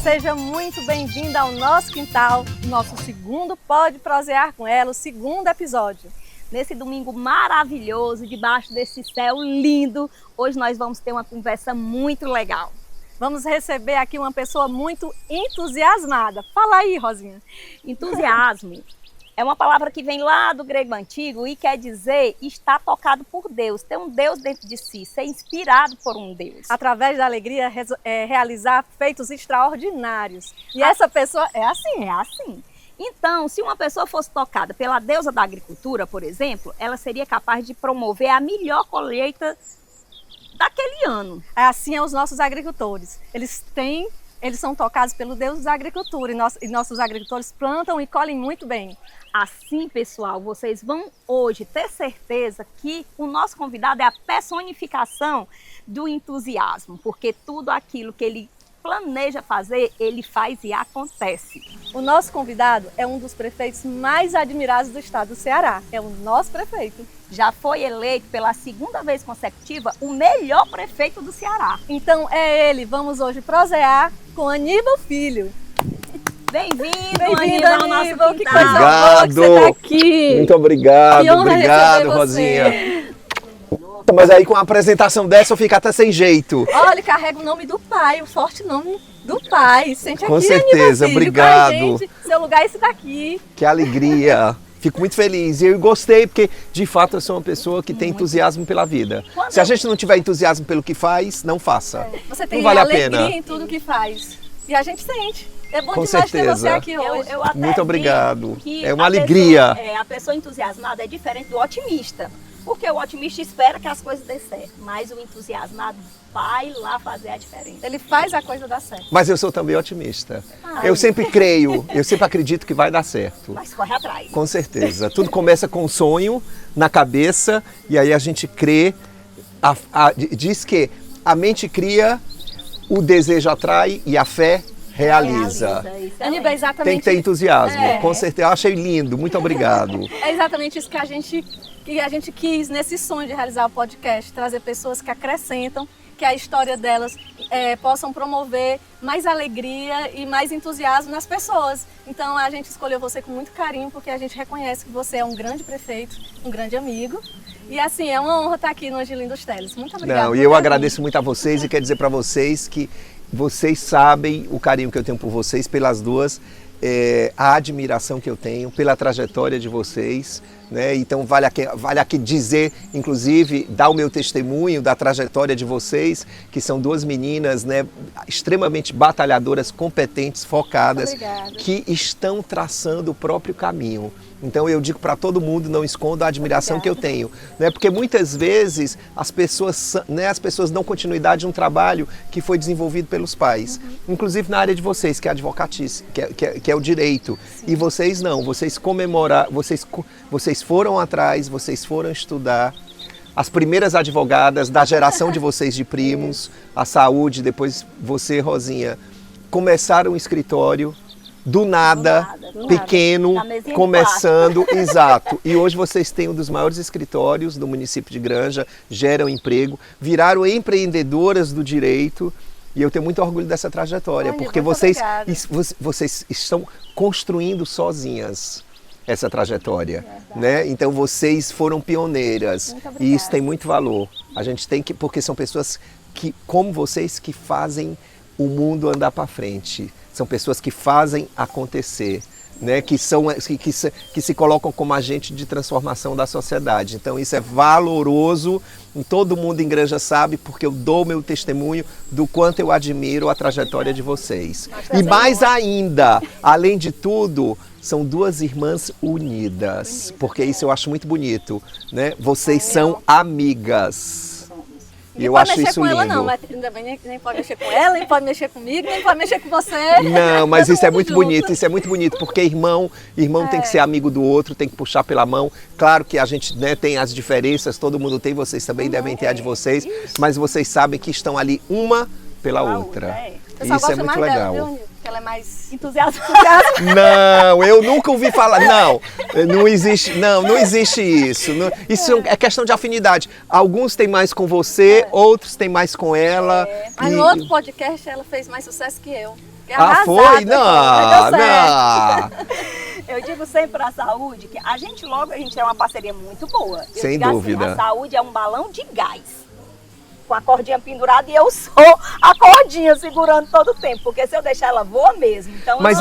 Seja muito bem-vinda ao nosso quintal, nosso segundo Pode Prosear com Ela, o segundo episódio. Nesse domingo maravilhoso, debaixo desse céu lindo, hoje nós vamos ter uma conversa muito legal. Vamos receber aqui uma pessoa muito entusiasmada. Fala aí, Rosinha. Entusiasmo é uma palavra que vem lá do grego antigo e quer dizer estar tocado por Deus, ter um Deus dentro de si, ser inspirado por um Deus. Através da alegria, realizar feitos extraordinários. E essa pessoa é assim. É assim. Então, se uma pessoa fosse tocada pela deusa da agricultura, por exemplo, ela seria capaz de promover a melhor colheita daquele ano. Assim são os nossos agricultores. Eles são tocados pelo Deus da agricultura e nossos agricultores plantam e colhem muito bem. Assim, pessoal, vocês vão hoje ter certeza que o nosso convidado é a personificação do entusiasmo, porque tudo aquilo que ele planeja fazer, ele faz e acontece. O nosso convidado é um dos prefeitos mais admirados do estado do Ceará. É o nosso prefeito. Já foi eleito pela segunda vez consecutiva o melhor prefeito do Ceará. Então é ele. Vamos hoje prosear com Aníbal Filho. Bem-vindo, Aníbal. Que coisa boa que você tá aqui. Muito obrigado, Que honra obrigado, receber Rosinha. você. Mas aí com a apresentação dessa eu fico até sem jeito. Olha, ele carrega o nome do pai, o forte nome do pai. Sente Com aqui, certeza, Aníbal Filho, obrigado. com a gente. Seu lugar é esse daqui. Que alegria. Fico muito feliz. E eu gostei porque, de fato, eu sou uma pessoa que tem entusiasmo pela vida. Se a gente não tiver entusiasmo pelo que faz, não faça. Você tem não vale a alegria pena. em tudo que faz. E a gente sente. É bom Com demais ter você certeza. aqui hoje. Eu até Muito obrigado. digo que É uma a alegria. A pessoa entusiasmada é diferente do otimista. Porque o otimista espera que as coisas dêem certo. Mas o entusiasmado vai lá fazer a diferença. Ele faz a coisa dar certo. Mas eu sou também otimista. Eu sempre creio, eu sempre acredito que vai dar certo. Mas corre atrás. Com certeza. Tudo começa com um sonho na cabeça e aí a gente crê. Diz que a mente cria, o desejo atrai e a fé realiza. Aníbal, é exatamente. Tem que ter entusiasmo, É. com certeza. Eu achei lindo, muito obrigado. É exatamente isso que a gente quis nesse sonho de realizar o podcast, trazer pessoas que acrescentam, que a história delas possam promover mais alegria e mais entusiasmo nas pessoas. Então a gente escolheu você com muito carinho, porque a gente reconhece que você é um grande prefeito, um grande amigo. E assim, é uma honra estar aqui no Angelim dos Teles. Muito obrigada. Não, e eu agradeço muito a vocês e quero dizer para vocês que vocês sabem o carinho que eu tenho por vocês, pelas duas, a admiração que eu tenho pela trajetória de vocês, né? Então vale aqui dizer, inclusive, dar o meu testemunho da trajetória de vocês, que são duas meninas, né, extremamente batalhadoras, competentes, focadas, Obrigada. que estão traçando o próprio caminho. Então eu digo para todo mundo, não escondo a admiração que eu tenho, né? Porque muitas vezes as pessoas dão continuidade a um trabalho que foi desenvolvido pelos pais, inclusive na área de vocês, que é a advocatícia, que é o direito. Sim. E vocês não, vocês foram atrás, vocês foram estudar. As primeiras advogadas da geração de vocês de primos, a Saúde, depois você, Rosinha, começaram um escritório do nada, pequeno, começando, exato. E hoje vocês têm um dos maiores escritórios do município de Granja, geram emprego, viraram empreendedoras do direito. E eu tenho muito orgulho dessa trajetória, porque vocês estão construindo sozinhas essa trajetória, né? Então vocês foram pioneiras e isso tem muito valor. A gente tem que, porque são pessoas que, como vocês, que fazem o mundo andar para frente. São pessoas que fazem acontecer, né? Que se colocam como agente de transformação da sociedade. Então isso é valoroso, todo mundo em Granja sabe, porque eu dou meu testemunho do quanto eu admiro a trajetória de vocês. E mais ainda, além de tudo, são duas irmãs unidas, porque isso eu acho muito bonito, né? Vocês são amigas. E eu acho isso com ela lindo. não, mas ainda bem nem pode mexer com ela, nem pode mexer comigo, nem pode mexer com você. Não, mas Todo isso é mundo muito junto. bonito, isso é muito bonito, porque irmão tem que ser amigo do outro, tem que puxar pela mão. Claro que a gente, né, tem as diferenças, todo mundo tem, vocês também devem ter a de vocês, mas vocês sabem que estão ali uma pela outra. Eu só Isso é gosto muito mais legal. dela, viu, Nil? Porque ela é mais Entusiasmo. Não, eu nunca ouvi falar. Não existe isso. Isso é questão de afinidade. Alguns têm mais com você, outros têm mais com ela. Mas no outro podcast ela fez mais sucesso que eu. Fiquei Ah, arrasada, foi? mas deu certo. Não. Eu digo sempre para a saúde que a gente é uma parceria muito boa. Eu Sem digo assim, dúvida. a saúde é um balão de gás. Com a cordinha pendurada e eu sou a cordinha segurando todo o tempo, porque se eu deixar ela voa mesmo. Então, Mas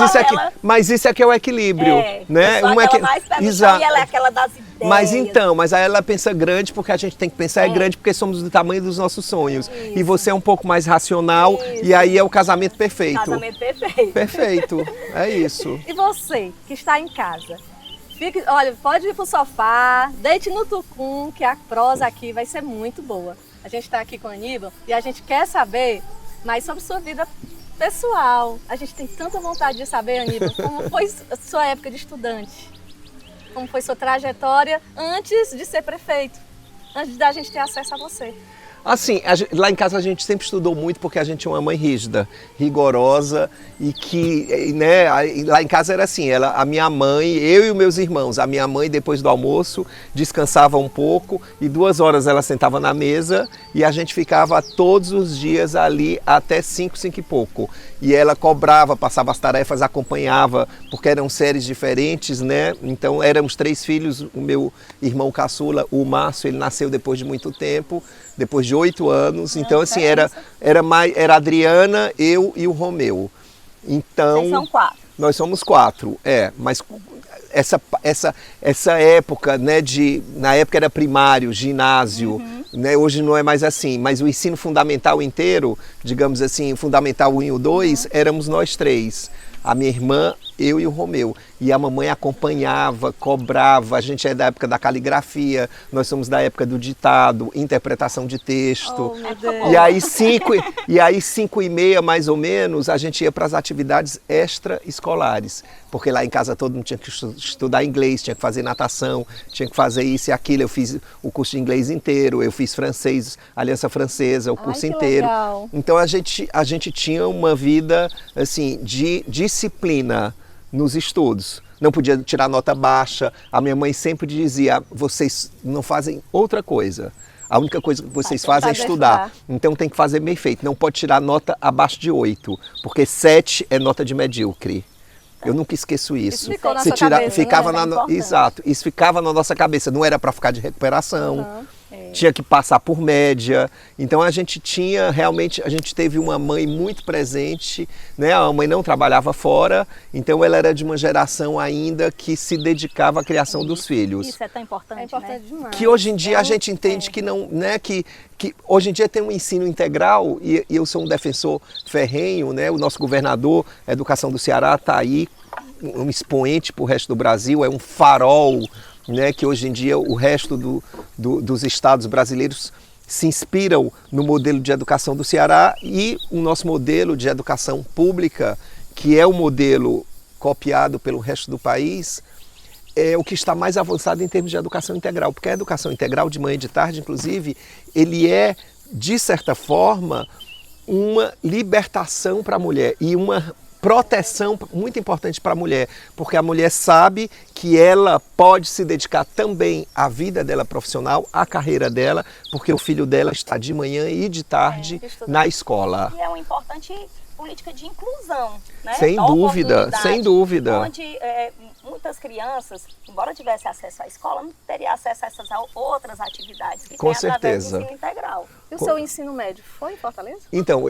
isso é que é o equilíbrio, né? Eu sou aquela mais pé no chão e ela é aquela das ideias. Mas aí ela pensa grande, porque a gente tem que pensar grande, porque somos do tamanho dos nossos sonhos. Isso. E você é um pouco mais racional, Isso. e aí é o casamento perfeito. Casamento perfeito. Perfeito, é isso. E você, que está em casa? Olha, pode ir pro sofá, deite no tucum, que a prosa aqui vai ser muito boa. A gente está aqui com o Aníbal e a gente quer saber mais sobre sua vida pessoal. A gente tem tanta vontade de saber, Aníbal, como foi a sua época de estudante? Como foi sua trajetória antes de ser prefeito? Antes da gente ter acesso a você? Assim, lá em casa a gente sempre estudou muito porque a gente tinha uma mãe rígida, rigorosa e que, né, lá em casa era assim, a minha mãe, eu e os meus irmãos, a minha mãe depois do almoço descansava um pouco e 2 horas ela sentava na mesa e a gente ficava todos os dias ali até 5 e pouco. E ela cobrava, passava as tarefas, acompanhava, porque eram séries diferentes, né? Então éramos 3 filhos, o meu irmão caçula, o Márcio, ele nasceu depois de muito tempo, depois de 8 anos. Então assim, era a Adriana, eu e o Romeu. Então, Vocês são 4. Nós somos 4, mas essa época, né, na época era primário, ginásio, né, hoje não é mais assim, mas o ensino fundamental inteiro, digamos assim, fundamental 1 e o 2, éramos nós 3. A minha irmã, eu e o Romeu. E a mamãe acompanhava, cobrava. A gente é da época da caligrafia, nós somos da época do ditado, interpretação de texto. Oh, meu Deus. E aí 5h30, mais ou menos, a gente ia para as atividades extraescolares. Porque lá em casa todo mundo tinha que estudar inglês, tinha que fazer natação, tinha que fazer isso e aquilo. Eu fiz o curso de inglês inteiro, eu fiz francês, Aliança Francesa, o curso inteiro. Legal. Então a gente tinha uma vida assim de disciplina nos estudos. Não podia tirar nota baixa. A minha mãe sempre dizia, vocês não fazem outra coisa. A única coisa que vocês fazem é estudar. Então tem que fazer bem feito. Não pode tirar nota abaixo de 8, porque 7 é nota de medíocre. Eu nunca esqueço isso. Isso ficou na sua cabeça, ficava né? Exato, isso ficava na nossa cabeça. Não era para ficar de recuperação. Tinha que passar por média. Então a gente teve uma mãe muito presente, né? A mãe não trabalhava fora, então ela era de uma geração ainda que se dedicava à criação dos filhos. Isso é tão importante, É importante né? demais. Que hoje em dia a gente entende que não, né? Que hoje em dia tem um ensino integral e eu sou um defensor ferrenho, né? O nosso governador, a Educação do Ceará, está aí, um expoente para o resto do Brasil, é um farol, né, que hoje em dia o resto dos estados brasileiros se inspiram no modelo de educação do Ceará e o nosso modelo de educação pública, que é o modelo copiado pelo resto do país, é o que está mais avançado em termos de educação integral, porque a educação integral de manhã e de tarde, inclusive, ele é, de certa forma, uma libertação para a mulher e uma proteção muito importante para a mulher, porque a mulher sabe que ela pode se dedicar também à vida dela profissional, à carreira dela, porque o filho dela está de manhã e de tarde na escola. E é uma importante política de inclusão, né? Sem dúvida, sem dúvida. Onde muitas crianças, embora tivessem acesso à escola, não teriam acesso a essas outras atividades que Com tem através do certeza. ensino integral. E o seu ensino médio foi em Fortaleza? Então,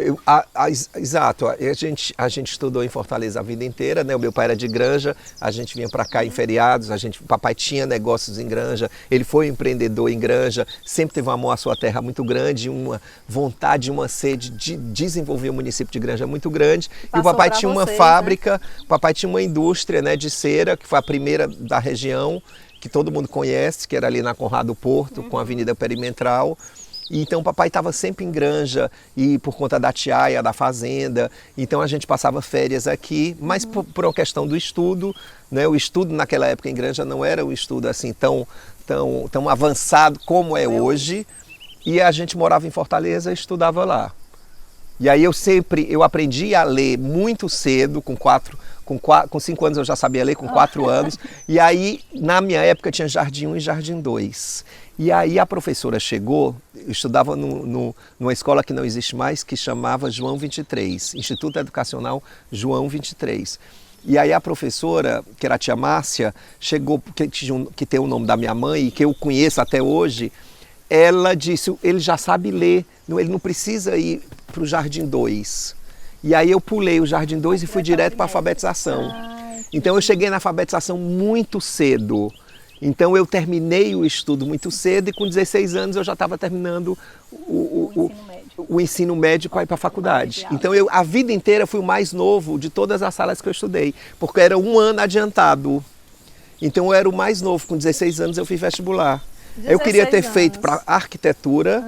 exato, a gente estudou em Fortaleza a vida inteira, né? O meu pai era de Granja, a gente vinha para cá em feriados, o papai tinha negócios em Granja, ele foi empreendedor em Granja, sempre teve um amor à sua terra muito grande, uma vontade, uma sede de desenvolver o município de Granja muito grande. E o papai tinha uma fábrica, o papai tinha uma indústria, né, de cera, que foi a primeira da região, que todo mundo conhece, que era ali na Conrado Porto, com a Avenida Perimetral. E então o papai estava sempre em Granja, e por conta da tiaia, da fazenda, então a gente passava férias aqui, mas por uma questão do estudo, né? O estudo naquela época em Granja não era um estudo assim tão avançado como é hoje, e a gente morava em Fortaleza e estudava lá. E aí eu aprendi a ler muito cedo, com 5 anos eu já sabia ler, com 4 anos. E aí, na minha época, tinha Jardim 1 e Jardim 2. E aí a professora chegou, eu estudava numa escola que não existe mais, que chamava João 23, Instituto Educacional João 23. E aí a professora, que era a tia Márcia, chegou, que tem o nome da minha mãe e que eu conheço até hoje, ela disse, ele já sabe ler, ele não precisa ir para o Jardim 2. E aí eu pulei o Jardim 2 e fui direto para a alfabetização. Então eu cheguei na alfabetização muito cedo. Então eu terminei o estudo muito cedo e com 16 anos eu já estava terminando o ensino médio para ir para a faculdade. Então a vida inteira fui o mais novo de todas as salas que eu estudei, porque era um ano adiantado. Então eu era o mais novo, com 16 anos eu fiz vestibular. Eu queria ter feito para arquitetura,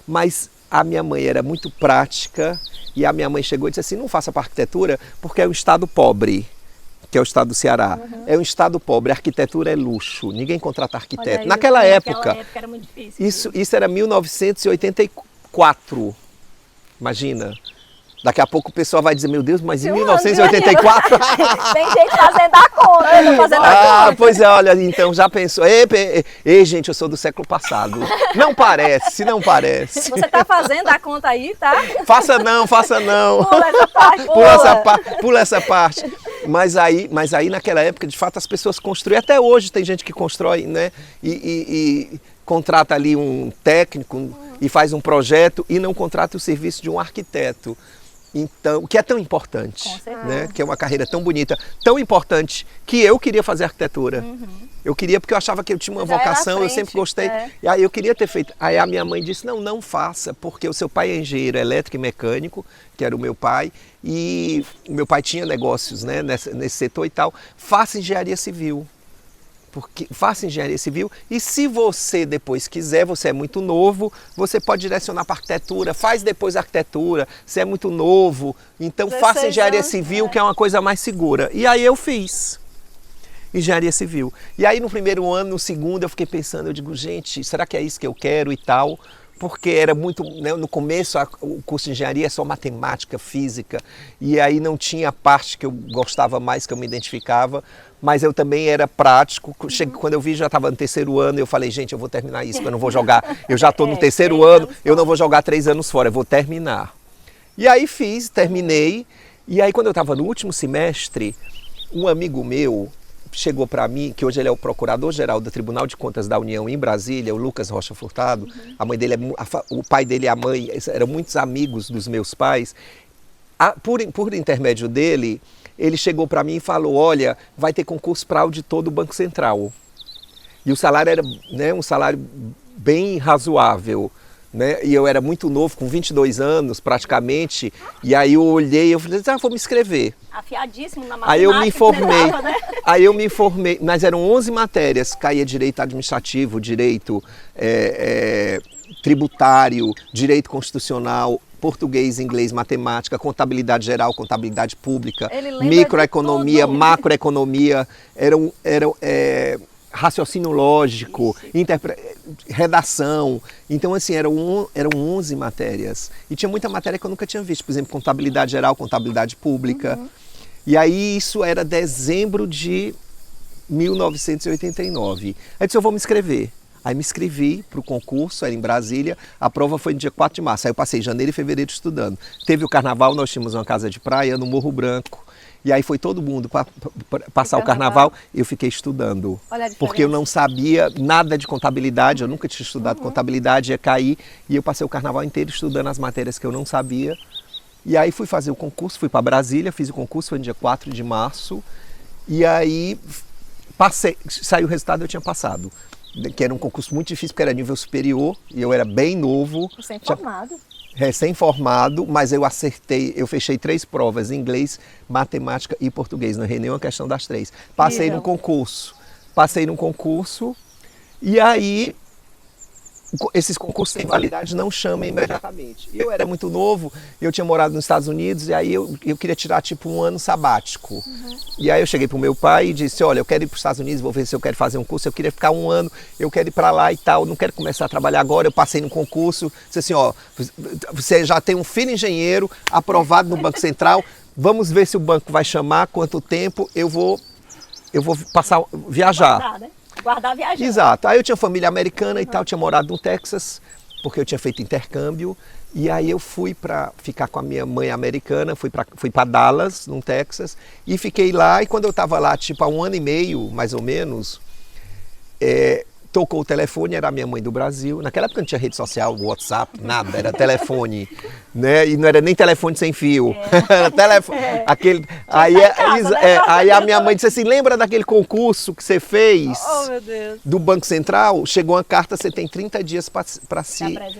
mas a minha mãe era muito prática e a minha mãe chegou e disse assim, não faça para arquitetura porque é um estado pobre, que é o estado do Ceará. É um estado pobre, a arquitetura é luxo, ninguém contrata arquiteto. Naquela época era muito difícil. Isso era 1984, imagina. Daqui a pouco o pessoal vai dizer, meu Deus, mas em 1984... Tem gente fazendo a conta. Pois é, olha, então já pensou... Ei, gente, eu sou do século passado. Não parece, não parece. Você tá fazendo a conta aí, tá? Faça não. Pula essa parte. Pula essa parte. Mas aí naquela época, de fato, as pessoas construíam. Até hoje tem gente que constrói, né? E contrata ali um técnico e faz um projeto e não contrata o serviço de um arquiteto. Então, que é tão importante, né? Que é uma carreira tão bonita, tão importante, que eu queria fazer arquitetura. Eu queria porque eu achava que eu tinha uma vocação, eu sempre gostei. E aí eu queria ter feito. Aí a minha mãe disse, não faça, porque o seu pai é engenheiro elétrico e mecânico, que era o meu pai, e o meu pai tinha negócios, né, nesse setor e tal. Faça engenharia civil. Faça engenharia civil e se você depois quiser, você é muito novo, você pode direcionar para arquitetura, faz depois arquitetura, você é muito novo, então faça engenharia civil, que é uma coisa mais segura. E aí eu fiz engenharia civil. E aí no primeiro ano, no segundo, eu fiquei pensando, eu digo, gente, será que é isso que eu quero e tal? Porque era muito, né, no começo o curso de engenharia é só matemática, física, e aí não tinha a parte que eu gostava mais, que eu me identificava, mas eu também era prático. Quando eu vi, já estava no terceiro ano, eu falei, gente, eu vou terminar isso, eu não vou jogar, eu já estou no terceiro ano, eu não vou jogar 3 anos fora, eu vou terminar. E aí terminei, e aí quando eu estava no último semestre, um amigo meu chegou para mim, que hoje ele é o procurador-geral do Tribunal de Contas da União em Brasília, o Lucas Rocha Furtado. A mãe dele, o pai dele e a mãe eram muitos amigos dos meus pais. Por intermédio dele, ele chegou para mim e falou, olha, vai ter concurso para auditor do Banco Central. E o salário era, né, um salário bem razoável. Né? E eu era muito novo, com 22 anos praticamente, e aí eu olhei e falei, vou me inscrever. Afiadíssimo na matemática. Aí eu me formei, mas eram 11 matérias, caía direito administrativo, direito tributário, direito constitucional, português, inglês, matemática, contabilidade geral, contabilidade pública, microeconomia, macroeconomia, raciocínio lógico, redação. Então, assim, eram 11 matérias. E tinha muita matéria que eu nunca tinha visto. Por exemplo, contabilidade geral, contabilidade pública. E aí, isso era dezembro de 1989. Aí eu disse, eu vou me inscrever. Aí me inscrevi para o concurso, era em Brasília. A prova foi no dia 4 de março. Aí eu passei janeiro e fevereiro estudando. Teve o carnaval, nós tínhamos uma casa de praia no Morro Branco. E aí foi todo mundo para passar o carnaval, eu fiquei estudando. Porque eu não sabia nada de contabilidade, eu nunca tinha estudado contabilidade, ia cair. E eu passei o carnaval inteiro estudando as matérias que eu não sabia. E aí fui fazer o concurso, fui para Brasília, fiz o concurso, foi no dia 4 de março. E aí saiu o resultado, eu tinha passado. Que era um concurso muito difícil, porque era nível superior, e eu era bem novo. Recém-formado. Recém-formado, mas eu acertei, eu fechei 3 provas, inglês, matemática e português, não errei nenhuma questão das 3. Passei num concurso, e aí esses concursos têm validade, não chama imediatamente. Eu era muito novo, eu tinha morado nos Estados Unidos, e aí eu queria tirar tipo um ano sabático. E aí eu cheguei pro meu pai e disse, olha, eu quero ir para os Estados Unidos, vou ver se eu quero fazer um curso, eu queria ficar um ano, eu quero ir para lá e tal, não quero começar a trabalhar agora. Eu passei no concurso, disse assim, ó, você já tem um filho engenheiro aprovado no Banco Central, vamos ver se o banco vai chamar, quanto tempo eu vou viajar. Guardar, né? Guardar viajando. Exato. Aí eu tinha família americana e tal, tinha morado no Texas, porque eu tinha feito intercâmbio. E aí eu fui para ficar com a minha mãe americana, fui para Dallas, no Texas, e fiquei lá. E quando eu estava lá, tipo há um ano e meio, mais ou menos, tocou o telefone, era a minha mãe do Brasil. Naquela época não tinha rede social, WhatsApp, nada, era telefone, né? E não era nem telefone sem fio, era telefone, aquele. Aí a minha mãe disse assim, lembra daquele concurso que você fez meu Deus. do Banco Central? Chegou uma carta, você tem 30 dias para se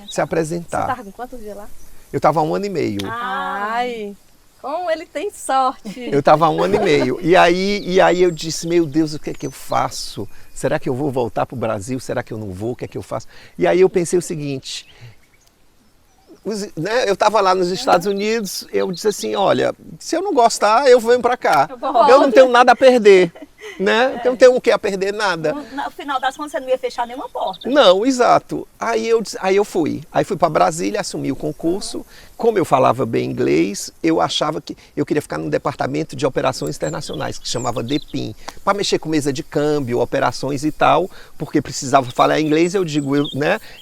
Você apresentar. estava com quantos dias lá? Eu estava há um ano e meio. Ai, como ele tem sorte. Eu estava há um ano e meio. E aí eu disse, meu Deus, o que é que eu faço? Será que eu vou voltar para o Brasil? Será que eu não vou? O que é que eu faço? E aí eu pensei o seguinte, eu estava lá nos Estados Unidos, eu disse assim, olha, se eu não gostar, eu venho para cá. Eu não tenho nada a perder, né? Eu não tenho o que a perder, nada. No final das contas, você não ia fechar nenhuma porta. Não, exato. Aí eu fui. Aí fui para Brasília, assumi o concurso. Como eu falava bem inglês, eu achava que eu queria ficar no departamento de operações internacionais, que chamava DPIM, para mexer com mesa de câmbio, operações e tal, porque precisava falar inglês. Eu digo,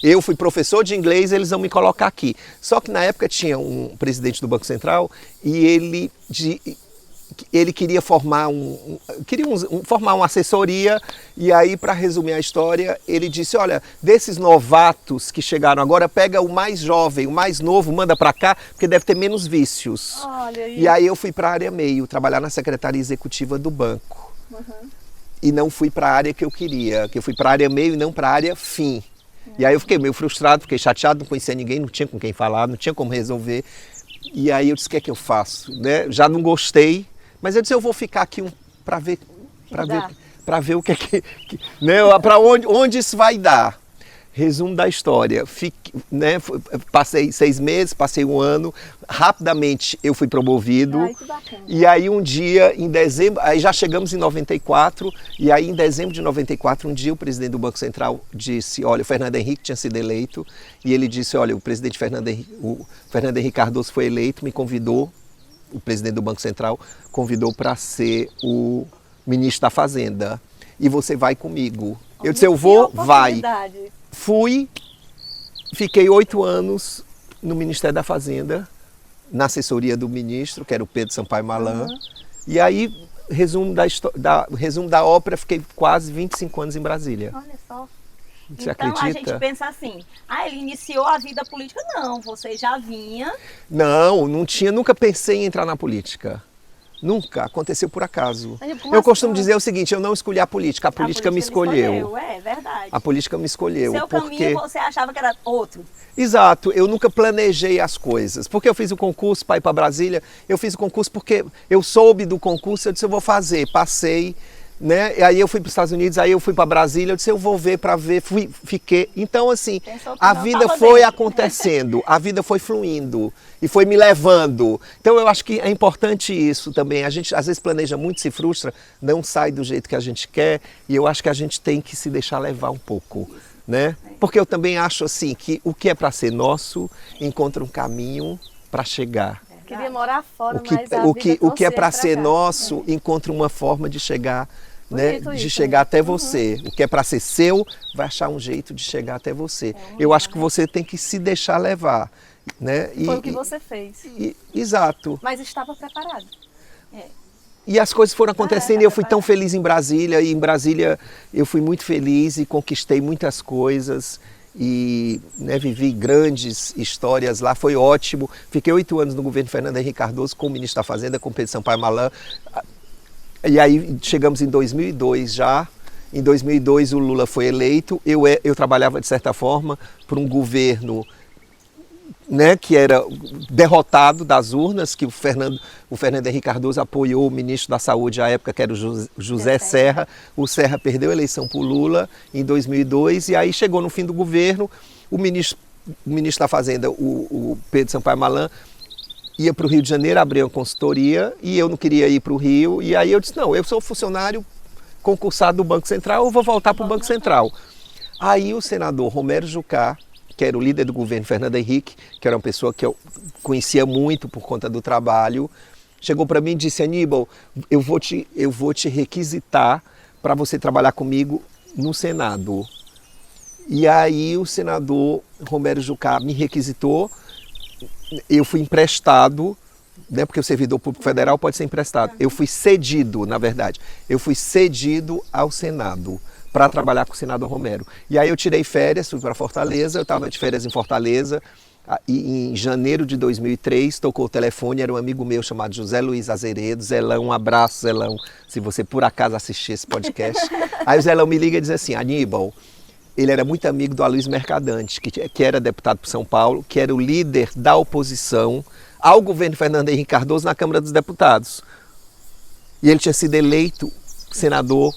eu fui professor de inglês, eles vão me colocar aqui. Só que na época tinha um presidente do Banco Central e ele queria formar formar uma assessoria, e aí, para resumir a história, ele disse, olha, desses novatos que chegaram agora, pega o mais jovem, o mais novo, manda para cá, porque deve ter menos vícios. Olha aí. E aí eu fui para a área meio, trabalhar na secretaria executiva do banco. E não fui para a área que eu queria, que eu fui para a área meio e não para a área fim. E aí eu fiquei meio frustrado, fiquei chateado, não conhecia ninguém, não tinha com quem falar, não tinha como resolver. E aí eu disse, o que é que eu faço? Né? Já não gostei, mas eu disse, eu vou ficar aqui para ver o que é né? Para onde isso vai dar. Resumo da história, passei 6 meses, passei um ano, rapidamente eu fui promovido. Ai, que bacana. E aí um dia, em dezembro, aí já chegamos em 94, e aí em dezembro de 94, um dia o presidente do Banco Central disse, olha, o Fernando Henrique tinha sido eleito, e ele disse, olha, o presidente Fernando Henrique Cardoso foi eleito, me convidou, o presidente do Banco Central convidou para ser o ministro da Fazenda, e você vai comigo. Eu disse, eu vou, vai. Fui, fiquei 8 anos no Ministério da Fazenda, na assessoria do ministro, que era o Pedro Sampaio Malan. E aí, resumo da ópera, fiquei quase 25 anos em Brasília. Olha só. Você então acredita? A gente pensa assim, ele iniciou a vida política. Não, você já vinha. Não tinha, nunca pensei em entrar na política. Nunca, aconteceu por acaso. Eu costumo dizer o seguinte, eu não escolhi a política me escolheu. É verdade. A política me escolheu. Seu caminho você achava que era outro. Exato, eu nunca planejei as coisas. Porque eu fiz o concurso para ir para Brasília, eu fiz o concurso porque eu soube do concurso, eu disse, eu vou fazer, passei, né? E aí eu fui para os Estados Unidos, aí eu fui para Brasília, eu disse, eu vou ver para ver, fiquei. Então assim, a vida foi acontecendo, a vida foi fluindo e foi me levando. Então eu acho que é importante isso também. A gente às vezes planeja muito, se frustra, não sai do jeito que a gente quer, e eu acho que a gente tem que se deixar levar um pouco, né? Porque eu também acho assim que o que é para ser nosso encontra um caminho para chegar. Queria morar fora, o que é para ser nosso encontra uma forma de chegar, né, de chegar até você. O que é para ser seu vai achar um jeito de chegar até você. Eu acho que você tem que se deixar levar, né? Foi o que você fez. Exato. Mas estava preparado. E as coisas foram acontecendo e eu fui tão feliz em Brasília. E em Brasília eu fui muito feliz e conquistei muitas coisas. E vivi grandes histórias lá, foi ótimo. Fiquei 8 anos no governo Fernando Henrique Cardoso com o ministro da Fazenda, com Pedro Sampaio Malan. E aí chegamos em 2002 já. Em 2002 o Lula foi eleito. Eu trabalhava de certa forma por um governo, né, que era derrotado das urnas, que o Fernando Henrique Cardoso apoiou o ministro da Saúde à época, que era o José Serra. O Serra perdeu a eleição para o Lula em 2002 e aí chegou no fim do governo, o ministro da Fazenda, o Pedro Sampaio Malan, ia para o Rio de Janeiro abrir uma consultoria e eu não queria ir para o Rio. E aí eu disse, não, eu sou funcionário concursado do Banco Central, eu vou voltar para o Banco Central. Aí o senador Romero Jucá, que era o líder do governo Fernando Henrique, que era uma pessoa que eu conhecia muito por conta do trabalho, chegou para mim e disse, Aníbal, eu vou te requisitar para você trabalhar comigo no Senado. E aí o senador Romero Jucá me requisitou, eu fui emprestado, né, porque o servidor público federal pode ser emprestado. Eu fui cedido, na verdade, ao Senado para trabalhar com o senador Romero. E aí eu tirei férias, fui para Fortaleza, eu estava de férias em Fortaleza, e em janeiro de 2003 tocou o telefone, era um amigo meu chamado José Luiz Azeredo. Zelão, um abraço, Zelão, se você por acaso assistir esse podcast. Aí o Zelão me liga e diz assim, Aníbal, ele era muito amigo do Aloysio Mercadante, que era deputado por São Paulo, que era o líder da oposição ao governo Fernando Henrique Cardoso na Câmara dos Deputados. E ele tinha sido eleito senador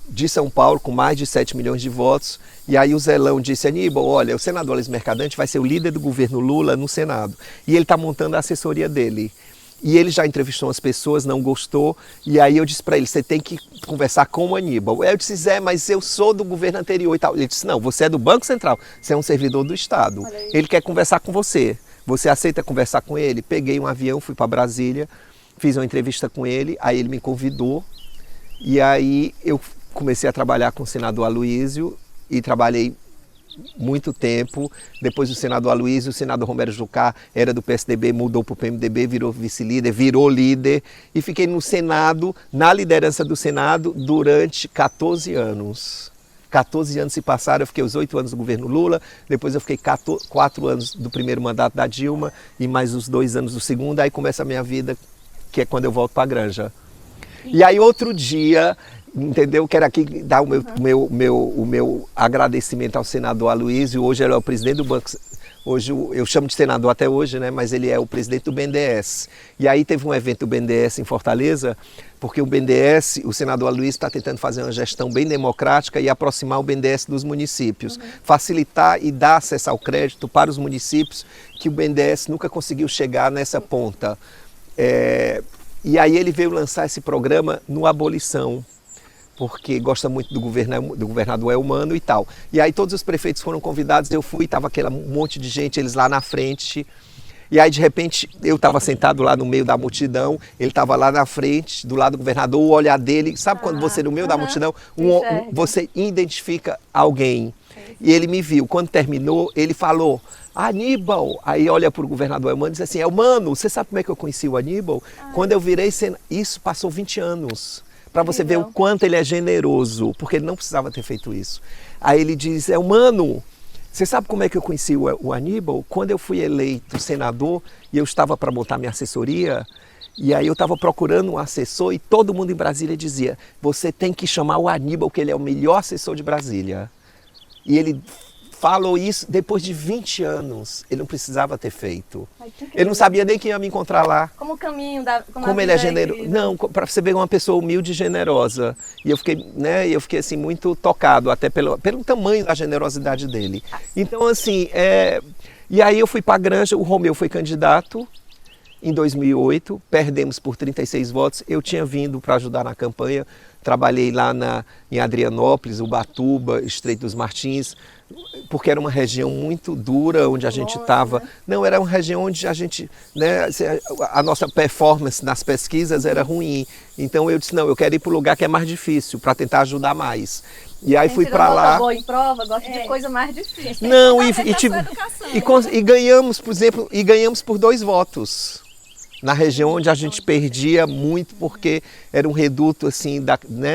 de São Paulo com mais de 7 milhões de votos. E aí o Zelão disse, Aníbal, olha, o senador Aloysio Mercadante vai ser o líder do governo Lula no Senado. E ele está montando a assessoria dele. E ele já entrevistou umas pessoas, não gostou, e aí eu disse para ele, você tem que conversar com o Aníbal. Aí eu disse, Zé, mas eu sou do governo anterior e tal. Ele disse, não, você é do Banco Central, você é um servidor do Estado. Ele quer conversar com você. Você aceita conversar com ele? Peguei um avião, fui para Brasília, fiz uma entrevista com ele, aí ele me convidou, e aí eu comecei a trabalhar com o senador Aloysio, e trabalhei muito tempo. Depois do senador Aloysio, o senador Romero Jucá era do PSDB, mudou para o PMDB, virou vice-líder, virou líder e fiquei no Senado, na liderança do Senado durante 14 anos. 14 anos se passaram, eu fiquei os 8 anos do governo Lula, depois eu fiquei 4 anos do primeiro mandato da Dilma e mais os 2 anos do segundo, aí começa a minha vida, que é quando eu volto para a Granja. E aí outro dia, entendeu? Quero aqui dar o meu agradecimento ao senador Aloysio. Hoje ele é o presidente do Banco. Hoje eu chamo de senador até hoje, né? Mas ele é o presidente do BNDES. E aí teve um evento do BNDES em Fortaleza, porque o BNDES, o senador Aloysio está tentando fazer uma gestão bem democrática e aproximar o BNDES dos municípios, facilitar e dar acesso ao crédito para os municípios que o BNDES nunca conseguiu chegar nessa ponta. E aí ele veio lançar esse programa no Abolição, porque gosta muito do governador Elmano e tal. E aí todos os prefeitos foram convidados, eu fui, estava aquele monte de gente, eles lá na frente. E aí de repente eu estava sentado lá no meio da multidão, ele estava lá na frente, do lado do governador, o olhar dele, sabe quando você no meio da multidão, você identifica alguém. E ele me viu, quando terminou, ele falou, Aníbal, aí olha para o governador Elmano e diz assim, Elmano, você sabe como é que eu conheci o Aníbal? Quando eu virei senador, isso passou 20 anos. Para você ver o quanto ele é generoso, porque ele não precisava ter feito isso. Aí ele diz, Elmano, você sabe como é que eu conheci o Aníbal? Quando eu fui eleito senador e eu estava para montar minha assessoria, e aí eu estava procurando um assessor e todo mundo em Brasília dizia, você tem que chamar o Aníbal, que ele é o melhor assessor de Brasília. E ele falou isso depois de 20 anos. Ele não precisava ter feito. Ele não sabia nem quem ia me encontrar lá. Como o caminho da... Como ele é generoso. Não, para você ver uma pessoa humilde e generosa. E eu fiquei assim muito tocado até pelo tamanho da generosidade dele. Então assim, e aí eu fui para a Granja, o Romeu foi candidato em 2008, perdemos por 36 votos. Eu tinha vindo para ajudar na campanha, trabalhei lá em Adrianópolis, Ubatuba, Estreito dos Martins, porque era uma região muito dura, onde a gente estava. Não, era uma região onde a gente, né, a nossa performance nas pesquisas era ruim. Então eu disse, não, eu quero ir para o lugar que é mais difícil, para tentar ajudar mais. E aí fui para lá. Boa em prova, gosta de coisa mais difícil. Não, e ganhamos, por exemplo, por 2 votos. Na região onde a gente perdia muito, porque era um reduto assim,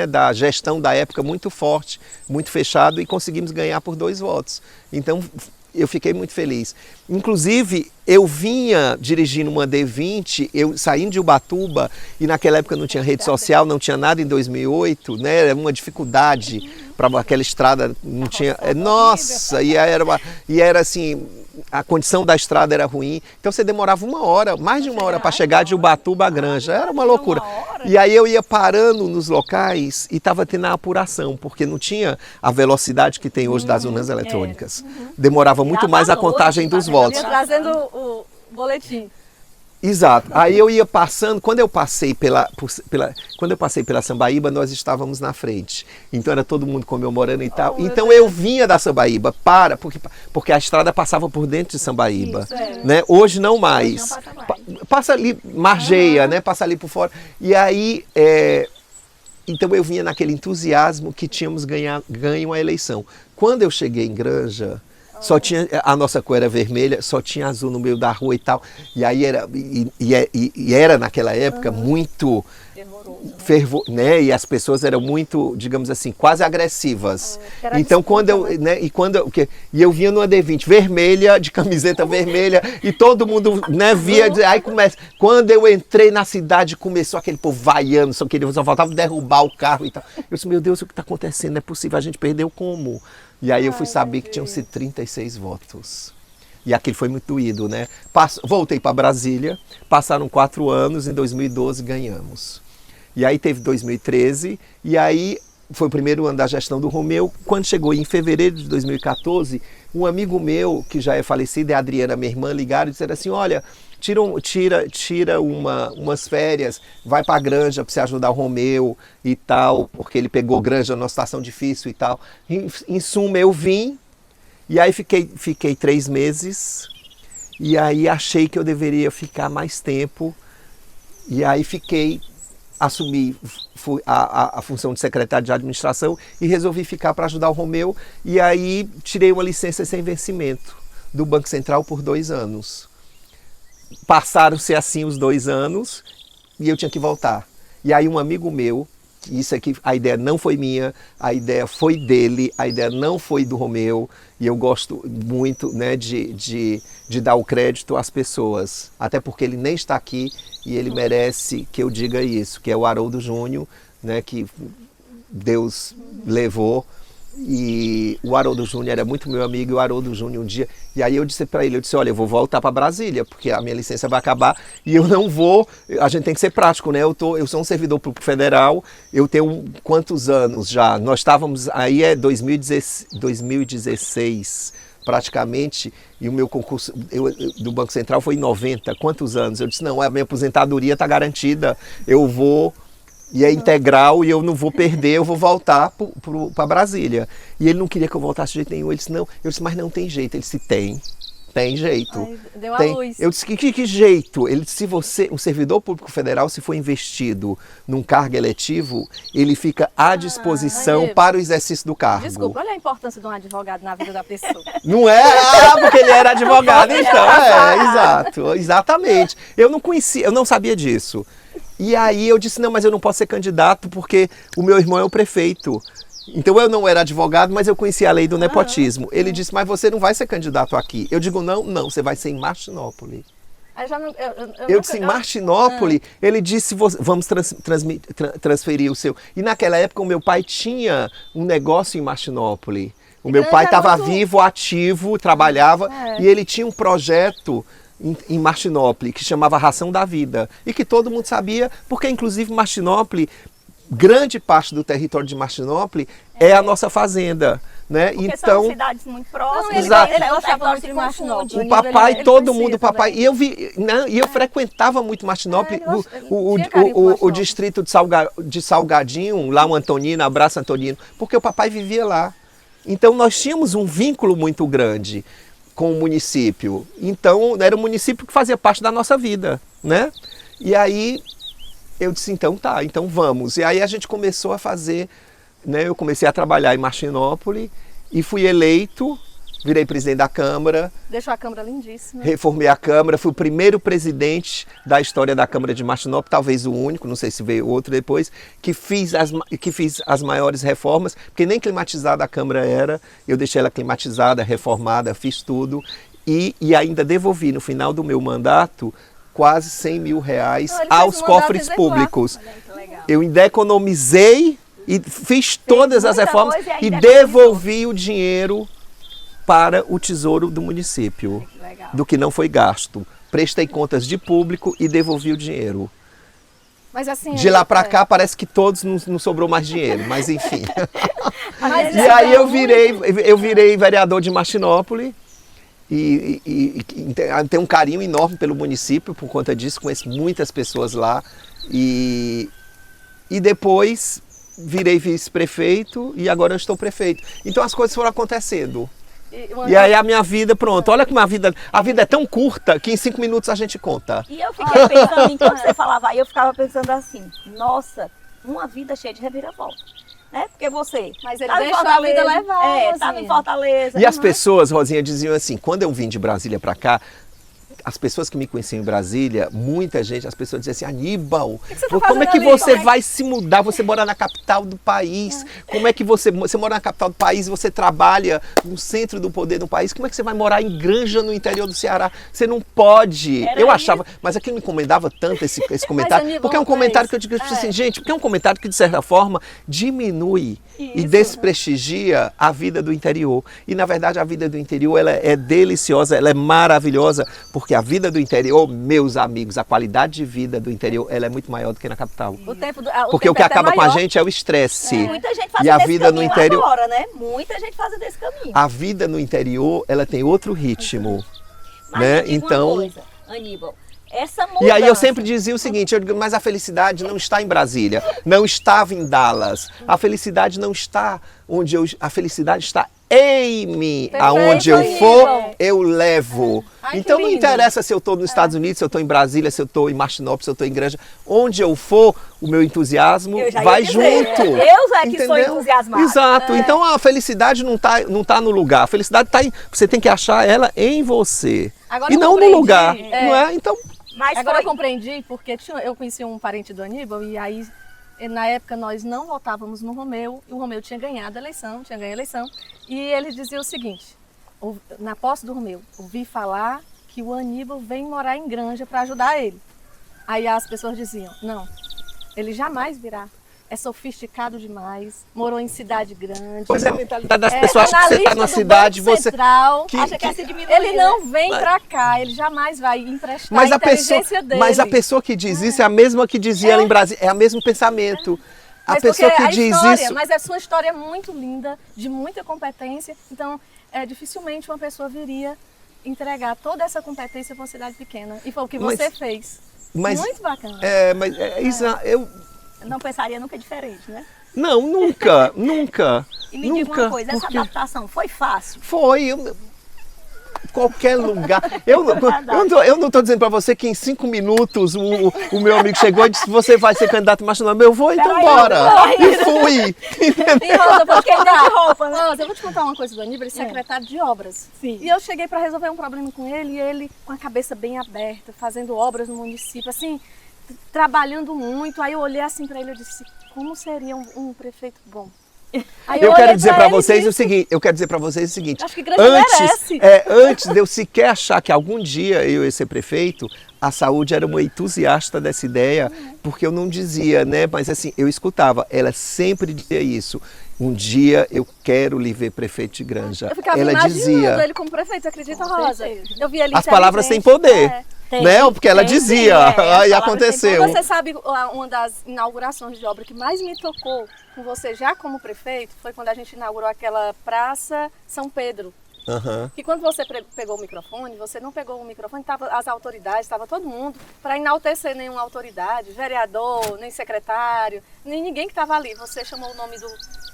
da gestão da época muito forte, muito fechado, e conseguimos ganhar por 2 votos. Então eu fiquei muito feliz. Inclusive, eu vinha dirigindo uma D20, eu saindo de Ubatuba, e naquela época não tinha rede social, não tinha nada em 2008, né? Era uma dificuldade para aquela estrada, não tinha... Nossa, e era assim, a condição da estrada era ruim, então você demorava uma hora, mais de uma hora para chegar de Ubatuba à Granja, era uma loucura. E aí eu ia parando nos locais e estava tendo a apuração, porque não tinha a velocidade que tem hoje das urnas eletrônicas. Demorava muito mais a contagem dos votos. Trazendo o boletim. Exato. Aí eu ia passando, quando eu passei pela Sambaíba, nós estávamos na frente. Então era todo mundo comemorando e tal. Então eu vinha da Sambaíba porque a estrada passava por dentro de Sambaíba, né? Hoje não mais. Hoje não passa mais. Passa ali, margeia, né? Passa ali por fora. E aí, então eu vinha naquele entusiasmo que tínhamos ganho a eleição. Quando eu cheguei em Granja, só tinha, a nossa cor era vermelha, só tinha azul no meio da rua e tal. E aí era naquela época muito fervor, né? E as pessoas eram muito, digamos assim, quase agressivas. Então quando eu, né? E eu vinha numa D20 vermelha, de camiseta vermelha, e todo mundo, né, via, aí começa. Quando eu entrei na cidade, começou aquele povo vaiando, só faltava derrubar o carro e tal. Eu disse, meu Deus, o que está acontecendo? Não é possível, a gente perdeu como? E aí eu fui saber que tinham sido 36 votos. E aquilo foi muito doído, né? Voltei para Brasília, passaram 4 anos, em 2012 ganhamos. E aí teve 2013, e aí foi o primeiro ano da gestão do Romeu. Quando chegou em fevereiro de 2014, um amigo meu, que já é falecido, é a Adriana, minha irmã, ligaram e disseram assim, olha, tira umas férias, vai para a Granja para você ajudar o Romeu e tal, porque ele pegou Granja numa situação difícil e tal. Em suma, eu vim, e aí fiquei 3 meses, e aí achei que eu deveria ficar mais tempo, e aí assumi a função de secretário de administração e resolvi ficar para ajudar o Romeu, e aí tirei uma licença sem vencimento do Banco Central por 2 anos. Passaram-se assim os 2 anos e eu tinha que voltar. E aí um amigo meu, isso aqui, a ideia não foi minha, a ideia foi dele, a ideia não foi do Romeu, e eu gosto muito, né, de dar o crédito às pessoas, até porque ele nem está aqui e ele merece que eu diga isso, que é o Haroldo Júnior, né, que Deus levou. E o Haroldo Júnior era muito meu amigo, e o Haroldo Júnior um dia, e aí eu disse para ele, olha, eu vou voltar para Brasília, porque a minha licença vai acabar, e eu não vou, a gente tem que ser prático, né, eu sou um servidor público federal, eu tenho quantos anos já, nós estávamos, aí 2016 praticamente, e o meu concurso do Banco Central foi em 90, quantos anos? Eu disse, não, a minha aposentadoria está garantida, eu vou... E é integral e eu não vou perder, eu vou voltar para Brasília. E ele não queria que eu voltasse de jeito nenhum. Ele disse, não. Eu disse, mas não tem jeito. Ele disse, tem jeito. Ai, deu a tem. luz. Eu disse, que jeito? Ele disse, se você, um servidor público federal, se for investido num cargo eletivo, ele fica à disposição para o exercício do cargo. Desculpa, olha a importância de um advogado na vida da pessoa. Não é? Porque ele era advogado, então. Exato, exatamente. Eu não conhecia, eu não sabia disso. E aí eu disse, não, mas eu não posso ser candidato porque o meu irmão é o prefeito. Então eu não era advogado, mas eu conhecia a lei do nepotismo. Ele disse, mas você não vai ser candidato aqui. Eu digo, não, você vai ser em Martinópolis. Eu disse, em Martinópolis, ele disse, vamos transferir o seu... E naquela época o meu pai tinha um negócio em Martinópolis. O meu pai estava vivo, ativo, trabalhava, e ele tinha um projeto... em Martinópolis, que chamava Ração da Vida, e que todo mundo sabia, porque inclusive Martinópolis, grande parte do território de Martinópolis é a nossa fazenda, né? Porque então são cidades muito próximas. Exato. Ele gostava muito de Martinópolis. O papai, todo mundo, papai, e eu vi, né? E eu frequentava muito Martinópolis, o distrito de Salgadinho, lá o Antonino, abraço Antonino, porque o papai vivia lá. Então nós tínhamos um vínculo muito grande com o município. Então, era um município que fazia parte da nossa vida, né? E aí, eu disse, então tá, então vamos. E aí a gente começou a fazer, né? Eu comecei a trabalhar em Martinópolis e fui eleito, virei presidente da Câmara. Deixou a Câmara lindíssima. Reformei a Câmara, fui o primeiro presidente da história da Câmara de Martinópolis, talvez o único, não sei se veio outro depois, que fiz as maiores reformas, porque nem climatizada a Câmara era, eu deixei ela climatizada, reformada, fiz tudo. e ainda devolvi no final do meu mandato quase 100 mil reais Não, ele fez aos um mandato cofres exemplar. públicos. Olha aí que legal. Eu ainda economizei e fiz todas as muita reformas coisa e e ainda devolvi o dinheiro para o tesouro do município, Que legal. do que não foi gasto. Prestei contas de público e devolvi o dinheiro. Mas assim, De lá para cá parece que todos não sobrou mais dinheiro, mas enfim. Mas E aí eu virei vereador de Martinópole e tenho um carinho enorme pelo município por conta disso, conheço muitas pessoas lá e depois virei vice-prefeito e agora eu estou prefeito. Então as coisas foram acontecendo. E aí a minha vida, pronto, olha como a vida é tão curta que em 5 minutos a gente conta. E eu fiquei pensando, enquanto você falava aí, eu ficava pensando assim, nossa, uma vida cheia de reviravolta. Né? Porque você Mas ele tava em deixou a vida Fortaleza, levar, estava em Rosinha. Fortaleza. E as pessoas, Rosinha, diziam assim, quando eu vim de Brasília para cá, as pessoas que me conheciam em Brasília, muita gente, as pessoas diziam assim, Aníbal, que você tá como é fazendo que ali? você Como é vai se mudar? Você mora na capital do país. Como é que você mora na capital do país, você trabalha no centro do poder do país, como é que você vai morar em Granja, no interior do Ceará? Você não pode. Era Eu isso. achava, mas aquilo me incomodava tanto esse comentário, Aníbal, porque é um mas- comentário que eu digo assim, gente, porque é um comentário que de certa forma diminui e Isso. desprestigia a vida do interior. E na verdade a vida do interior ela é deliciosa, ela é maravilhosa, porque a vida do interior, meus amigos, a qualidade de vida do interior ela é muito maior do que na capital. O tempo Porque o que tempo é até acaba com a maior. gente é o estresse. Muita gente E fazendo a desse vida no caminho interior, agora, né? Muita gente fazendo desse caminho. a vida no interior, ela tem outro ritmo, Mas né? me diga Então, uma coisa, Aníbal, essa mudança... e aí eu sempre dizia o seguinte, eu digo, mas a felicidade não está em Brasília, não estava em Dallas. A felicidade não está onde a felicidade está em mim. Perfeito, Aonde eu Aníbal. for, eu levo. Ai, que Então não lindo. interessa se eu estou nos Estados Unidos, se eu estou em Brasília, se eu estou em Martinópolis, se eu estou em Granja. Onde eu for, o meu entusiasmo Eu já ia vai dizer, junto. eu é que sou Entendeu? entusiasmada. Exato. Então a felicidade não tá no lugar. A felicidade está em... Você tem que achar ela em você. Agora E eu não no compreendi, lugar. é. Não é? Então... Mas Agora foi... eu compreendi, porque eu conheci um parente do Aníbal e aí, na época, nós não votávamos no Romeu e o Romeu tinha ganhado a eleição, e ele dizia o seguinte, na posse do Romeu, ouvi falar que o Aníbal vem morar em Granja para ajudar ele. Aí as pessoas diziam, não, ele jamais virá. É sofisticado demais, morou em cidade grande. Pois é, a mentalidade das pessoas tá acha que você está lista na do cidade, Banco você... Central, Acha que é se diminuir, ele não né? vem pra cá, ele jamais vai emprestar Mas a a, pessoa, inteligência dele. mas a pessoa que diz isso é a mesma que dizia ela em Brasília, é o mesmo pensamento. A Mas pessoa porque que a diz história, isso... Mas a sua história é muito linda, de muita competência, então dificilmente uma pessoa viria entregar toda essa competência para uma cidade pequena. E foi o que Mas- você fez. Mas, Muito bacana. isso, eu... Não pensaria nunca diferente, né? Não, nunca. E me nunca, diga uma coisa, essa porque adaptação foi fácil? foi... qualquer lugar. Eu não estou dizendo para você que em 5 minutos o meu amigo chegou e disse: você vai ser candidato nacional. Eu vou, então Peraí, bora. corre. E fui. E Rosa, eu vou te Porque contar. de roupa, né? Rosa, eu vou te contar uma coisa do Aníbal, ele é secretário de obras. Sim. E eu cheguei para resolver um problema com ele e ele com a cabeça bem aberta, fazendo obras no município, assim, trabalhando muito. Aí eu olhei assim para ele e disse: como seria um prefeito bom? Aí Eu olhei quero dizer pra para ele e vocês o disse, seguinte, acho que Granja merece. antes de eu sequer achar que algum dia eu ia ser prefeito, a Saúde era uma entusiasta dessa ideia, porque eu não dizia, né? Mas assim, eu escutava, ela sempre dizia isso. Um dia eu quero lhe ver prefeito de Granja. Eu ficava Ela imaginando dizia. ele como prefeito, você acredita, Com Rosa? certeza. Eu vi ele As palavras têm inteligente. poder. Tem, Né? Porque ela tem, dizia, sim, as aí palavras têm aconteceu. Você sabe, uma das inaugurações de obra que mais me tocou com você já como prefeito foi quando a gente inaugurou aquela Praça São Pedro. Aham. E quando você pegou o microfone, você não pegou o microfone, tava as autoridades, estava todo mundo, para enaltecer nenhuma autoridade, vereador, nem secretário, nem ninguém que estava ali. Você chamou o nome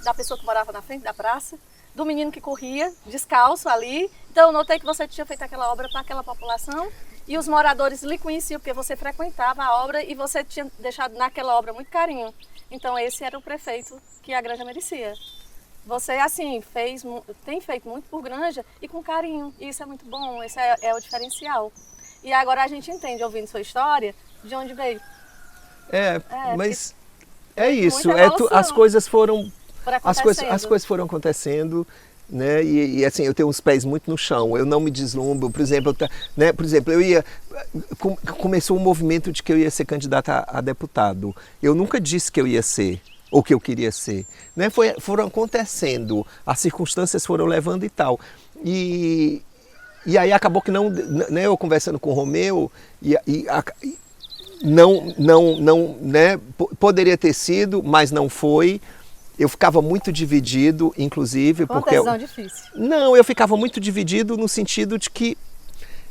da pessoa que morava na frente da praça, do menino que corria descalço ali. Então eu notei que você tinha feito aquela obra para aquela população e os moradores lhe conheciam porque você frequentava a obra e você tinha deixado naquela obra muito carinho. Então esse era o prefeito que a Granja merecia. Você, assim, tem feito muito por Granja e com carinho. E isso é muito bom, esse é o diferencial. E agora a gente entende, ouvindo sua história, de onde veio. Mas é isso. muita evolução. As coisas foram Por As coisas acontecendo. foram acontecendo né? E assim, eu tenho os pés muito no chão, eu não me deslumbro. Por exemplo, né? Por exemplo, começou um movimento de que eu ia ser candidato a deputado. Eu nunca disse que eu ia ser, ou que eu queria ser, né? Foram acontecendo, as circunstâncias foram levando e tal. E aí acabou que não, né? Eu conversando com o Romeu, não, né? Poderia ter sido, mas não foi. Eu ficava muito dividido, inclusive, Foi uma porque decisão difícil. Não, eu ficava muito dividido no sentido de que,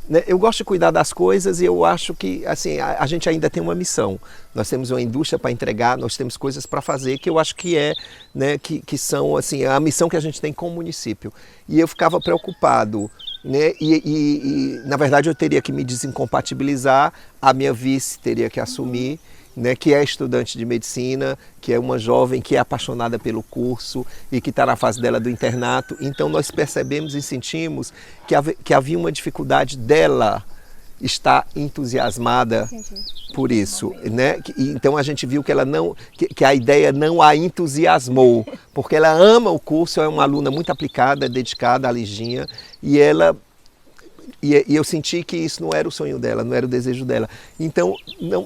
né, eu gosto de cuidar das coisas e eu acho que assim, a gente ainda tem uma missão. Nós temos uma indústria para entregar, nós temos coisas para fazer que eu acho que né, que são assim, a missão que a gente tem com o município. E eu ficava preocupado, né, e na verdade eu teria que me desincompatibilizar, a minha vice teria que assumir, né, que é estudante de medicina, que é uma jovem que é apaixonada pelo curso e que está na fase dela do internato. Então nós percebemos e sentimos que havia uma dificuldade dela estar entusiasmada por isso, né? Então a gente viu que ela que a ideia não a entusiasmou, porque ela ama o curso, é uma aluna muito aplicada, dedicada à Liginha, e eu senti que isso não era o sonho dela, não era o desejo dela. Então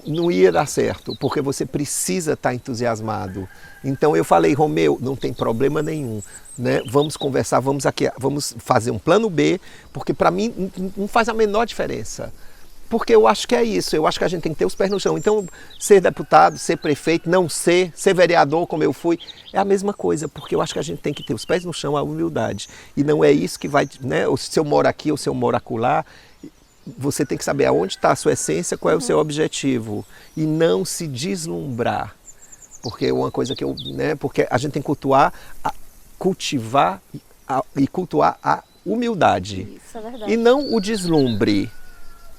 não ia dar certo, porque você precisa estar entusiasmado. Então eu falei, Romeu, não tem problema nenhum, né? Vamos conversar, vamos fazer um plano B, porque para mim não faz a menor diferença. Porque eu acho que é isso, eu acho que a gente tem que ter os pés no chão. Então, ser deputado, ser prefeito, não ser vereador como eu fui, é a mesma coisa, porque eu acho que a gente tem que ter os pés no chão, a humildade. E não é isso que vai, né, ou se eu moro aqui ou se eu moro acolá, você tem que saber aonde está a sua essência, qual é o seu objetivo. E não se deslumbrar. Porque é uma coisa que porque a gente tem que cultivar e cultuar a humildade. Isso é verdade. E não o deslumbre.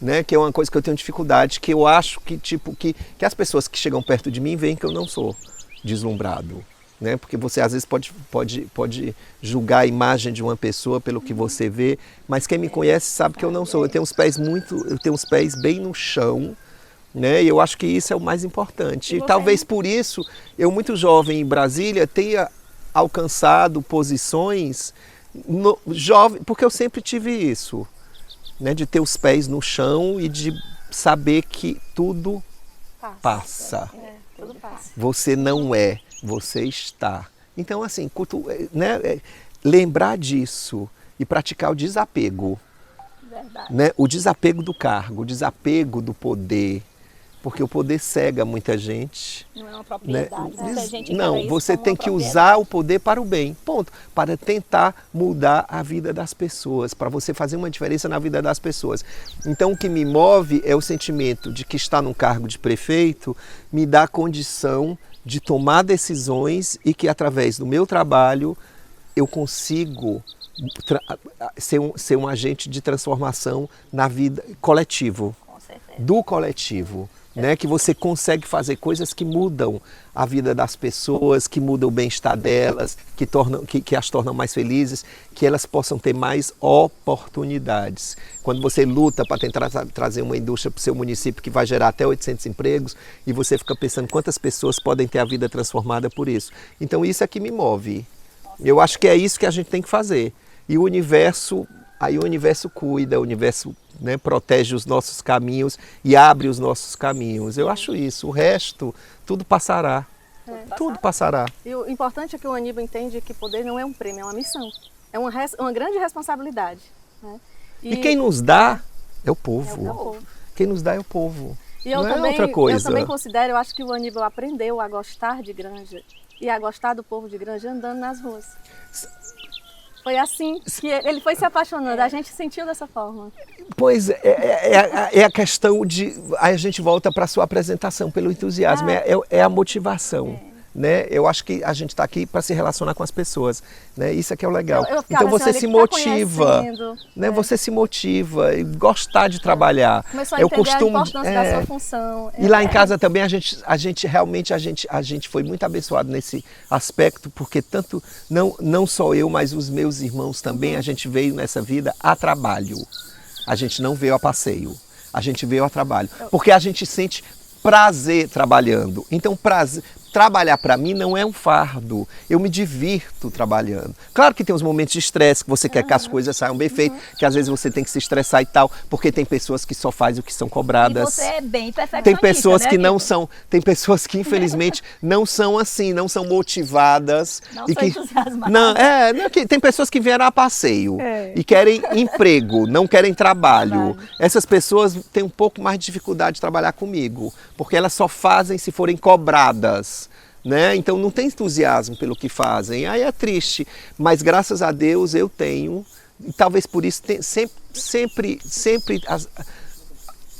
Né, que é uma coisa que eu tenho dificuldade, que eu acho que as pessoas que chegam perto de mim veem que eu não sou deslumbrado, né? Porque você às vezes pode julgar a imagem de uma pessoa pelo que você vê, mas quem me conhece sabe que eu não sou. Eu tenho os pés bem no chão, né? E eu acho que isso é o mais importante. E talvez por isso eu, muito jovem em Brasília, tenha alcançado posições jovem, porque eu sempre tive isso. Né, de ter os pés no chão e de saber que tudo passa. Tudo passa. Você não é, você está. Então, assim, né, lembrar disso e praticar o desapego. Verdade. Né, o desapego do cargo, o desapego do poder. Porque o poder cega muita gente. Não é uma propriedade. Né? Muita gente Não, encara isso você como tem uma que propriedade. usar o poder para o bem, ponto. Para tentar mudar a vida das pessoas, para você fazer uma diferença na vida das pessoas. Então o que me move é o sentimento de que estar num cargo de prefeito me dá condição de tomar decisões e que através do meu trabalho eu consigo ser um agente de transformação na vida coletivo, Com certeza. do coletivo. Né, que você consegue fazer coisas que mudam a vida das pessoas, que mudam o bem-estar delas, que as tornam mais felizes, que elas possam ter mais oportunidades. Quando você luta para tentar trazer uma indústria para o seu município que vai gerar até 800 empregos e você fica pensando quantas pessoas podem ter a vida transformada por isso. Então isso é que me move. Eu acho que é isso que a gente tem que fazer. E o universo cuida, o universo, né, protege os nossos caminhos e abre os nossos caminhos. Eu acho isso. O resto, tudo passará. Tudo passará. E o importante é que o Aníbal entende que poder não é um prêmio, é uma missão. É uma grande responsabilidade. Né? E quem nos dá é o povo. É o povo. Quem nos dá é o povo. E eu não também, é outra coisa. Eu também considero, eu acho que o Aníbal aprendeu a gostar de Granja e a gostar do povo de Granja andando nas ruas. Foi assim que ele foi se apaixonando, a gente sentiu dessa forma. Pois é a questão de... Aí a gente volta para a sua apresentação, pelo entusiasmo, é a motivação. Né? Eu acho que a gente está aqui para se relacionar com as pessoas, né? Isso é que é o legal. Então você se motiva, né? Você se motiva e gostar de trabalhar. Começou a entender a importância da sua função. E lá em casa também a gente foi muito abençoado nesse aspecto, porque tanto não só eu, mas os meus irmãos também, a gente veio nessa vida a trabalho. A gente não veio a passeio, a gente veio a trabalho, porque a gente sente prazer trabalhando. Então, trabalhar para mim não é um fardo. Eu me divirto trabalhando. Claro que tem uns momentos de estresse, que você quer que as coisas saiam bem feitas, que às vezes você tem que se estressar e tal, porque tem pessoas que só fazem o que são cobradas. E você é bem perfeccionista, tem pessoas né, que não amigo? são, tem pessoas que infelizmente não são assim, não são motivadas. Não e são que, entusiasmadas. tem pessoas que vieram a passeio e querem emprego, não querem trabalho. Essas pessoas têm um pouco mais de dificuldade de trabalhar comigo, porque elas só fazem se forem cobradas. Né? Então não tem entusiasmo pelo que fazem, aí é triste, mas graças a Deus eu tenho, e talvez por isso sempre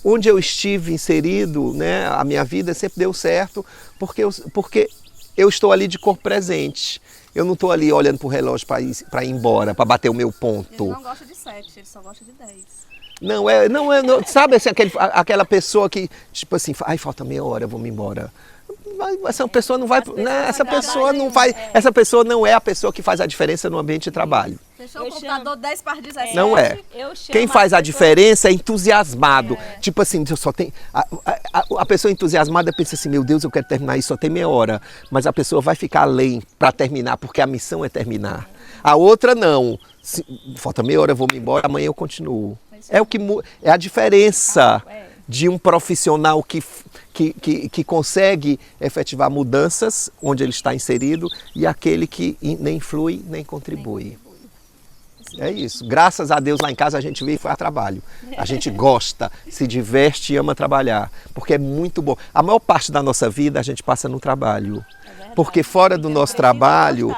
onde eu estive inserido, né, a minha vida sempre deu certo, porque eu estou ali de corpo presente, eu não estou ali olhando para o relógio para ir embora, para bater o meu ponto. Ele não gosta de 7, ele só gosta de 10. Não, sabe assim, aquela pessoa que, tipo assim, ai, falta meia hora, eu vou me embora. Essa pessoa não vai, né, essa pessoa não vai, essa pessoa não é a pessoa que faz a diferença no ambiente de trabalho. Fechou o computador 10 para 17. Não é. Quem faz a diferença é entusiasmado. Tipo assim, só tem a pessoa entusiasmada pensa assim, meu Deus, eu quero terminar isso, só tem meia hora. Mas a pessoa vai ficar além para terminar, porque a missão é terminar. A outra não. Falta meia hora, eu vou me embora, amanhã eu continuo. É a diferença de um profissional que consegue efetivar mudanças onde ele está inserido e aquele que nem flui nem contribui. É isso. Graças a Deus lá em casa a gente veio e foi a trabalho. A gente gosta, se diverte e ama trabalhar, porque é muito bom. A maior parte da nossa vida a gente passa no trabalho. Porque fora do nosso trabalho,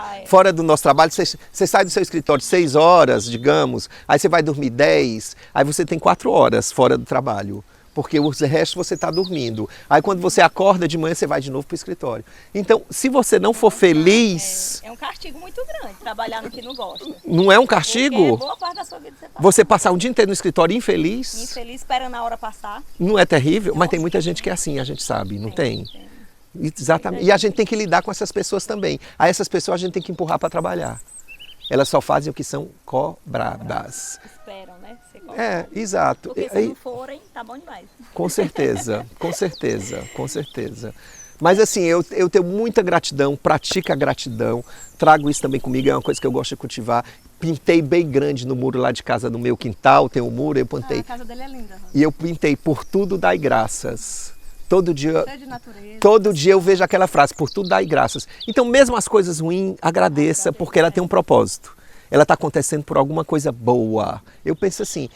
você sai do seu escritório 6 horas, digamos, aí você vai dormir 10, aí você tem 4 horas fora do trabalho. Porque o resto você está dormindo. Aí quando você acorda de manhã, você vai de novo para o escritório. Então, se você não for feliz... É um castigo muito grande, trabalhar no que não gosta. Não é um castigo? Porque boa parte da sua vida você passar um dia inteiro no escritório infeliz? Infeliz, esperando a hora passar. Não é terrível? Mas tem muita gente que é assim, a gente sabe, não tem? Exatamente. E a gente tem que lidar com essas pessoas também. Aí essas pessoas a gente tem que empurrar para trabalhar. Elas só fazem o que são cobradas. Esperam, né? Exato. Porque se não forem, tá bom demais. Com certeza, com certeza, com certeza. Mas assim, eu tenho muita gratidão, pratico a gratidão, trago isso também comigo, é uma coisa que eu gosto de cultivar. Pintei bem grande no muro lá de casa, no meu quintal, tem um muro, eu pintei. A casa dele é linda. E eu pintei, por tudo dai graças. Todo dia eu vejo aquela frase, por tudo dai graças. Então mesmo as coisas ruins, agradeça, porque ela tem um propósito. Ela está acontecendo por alguma coisa boa. Eu penso assim,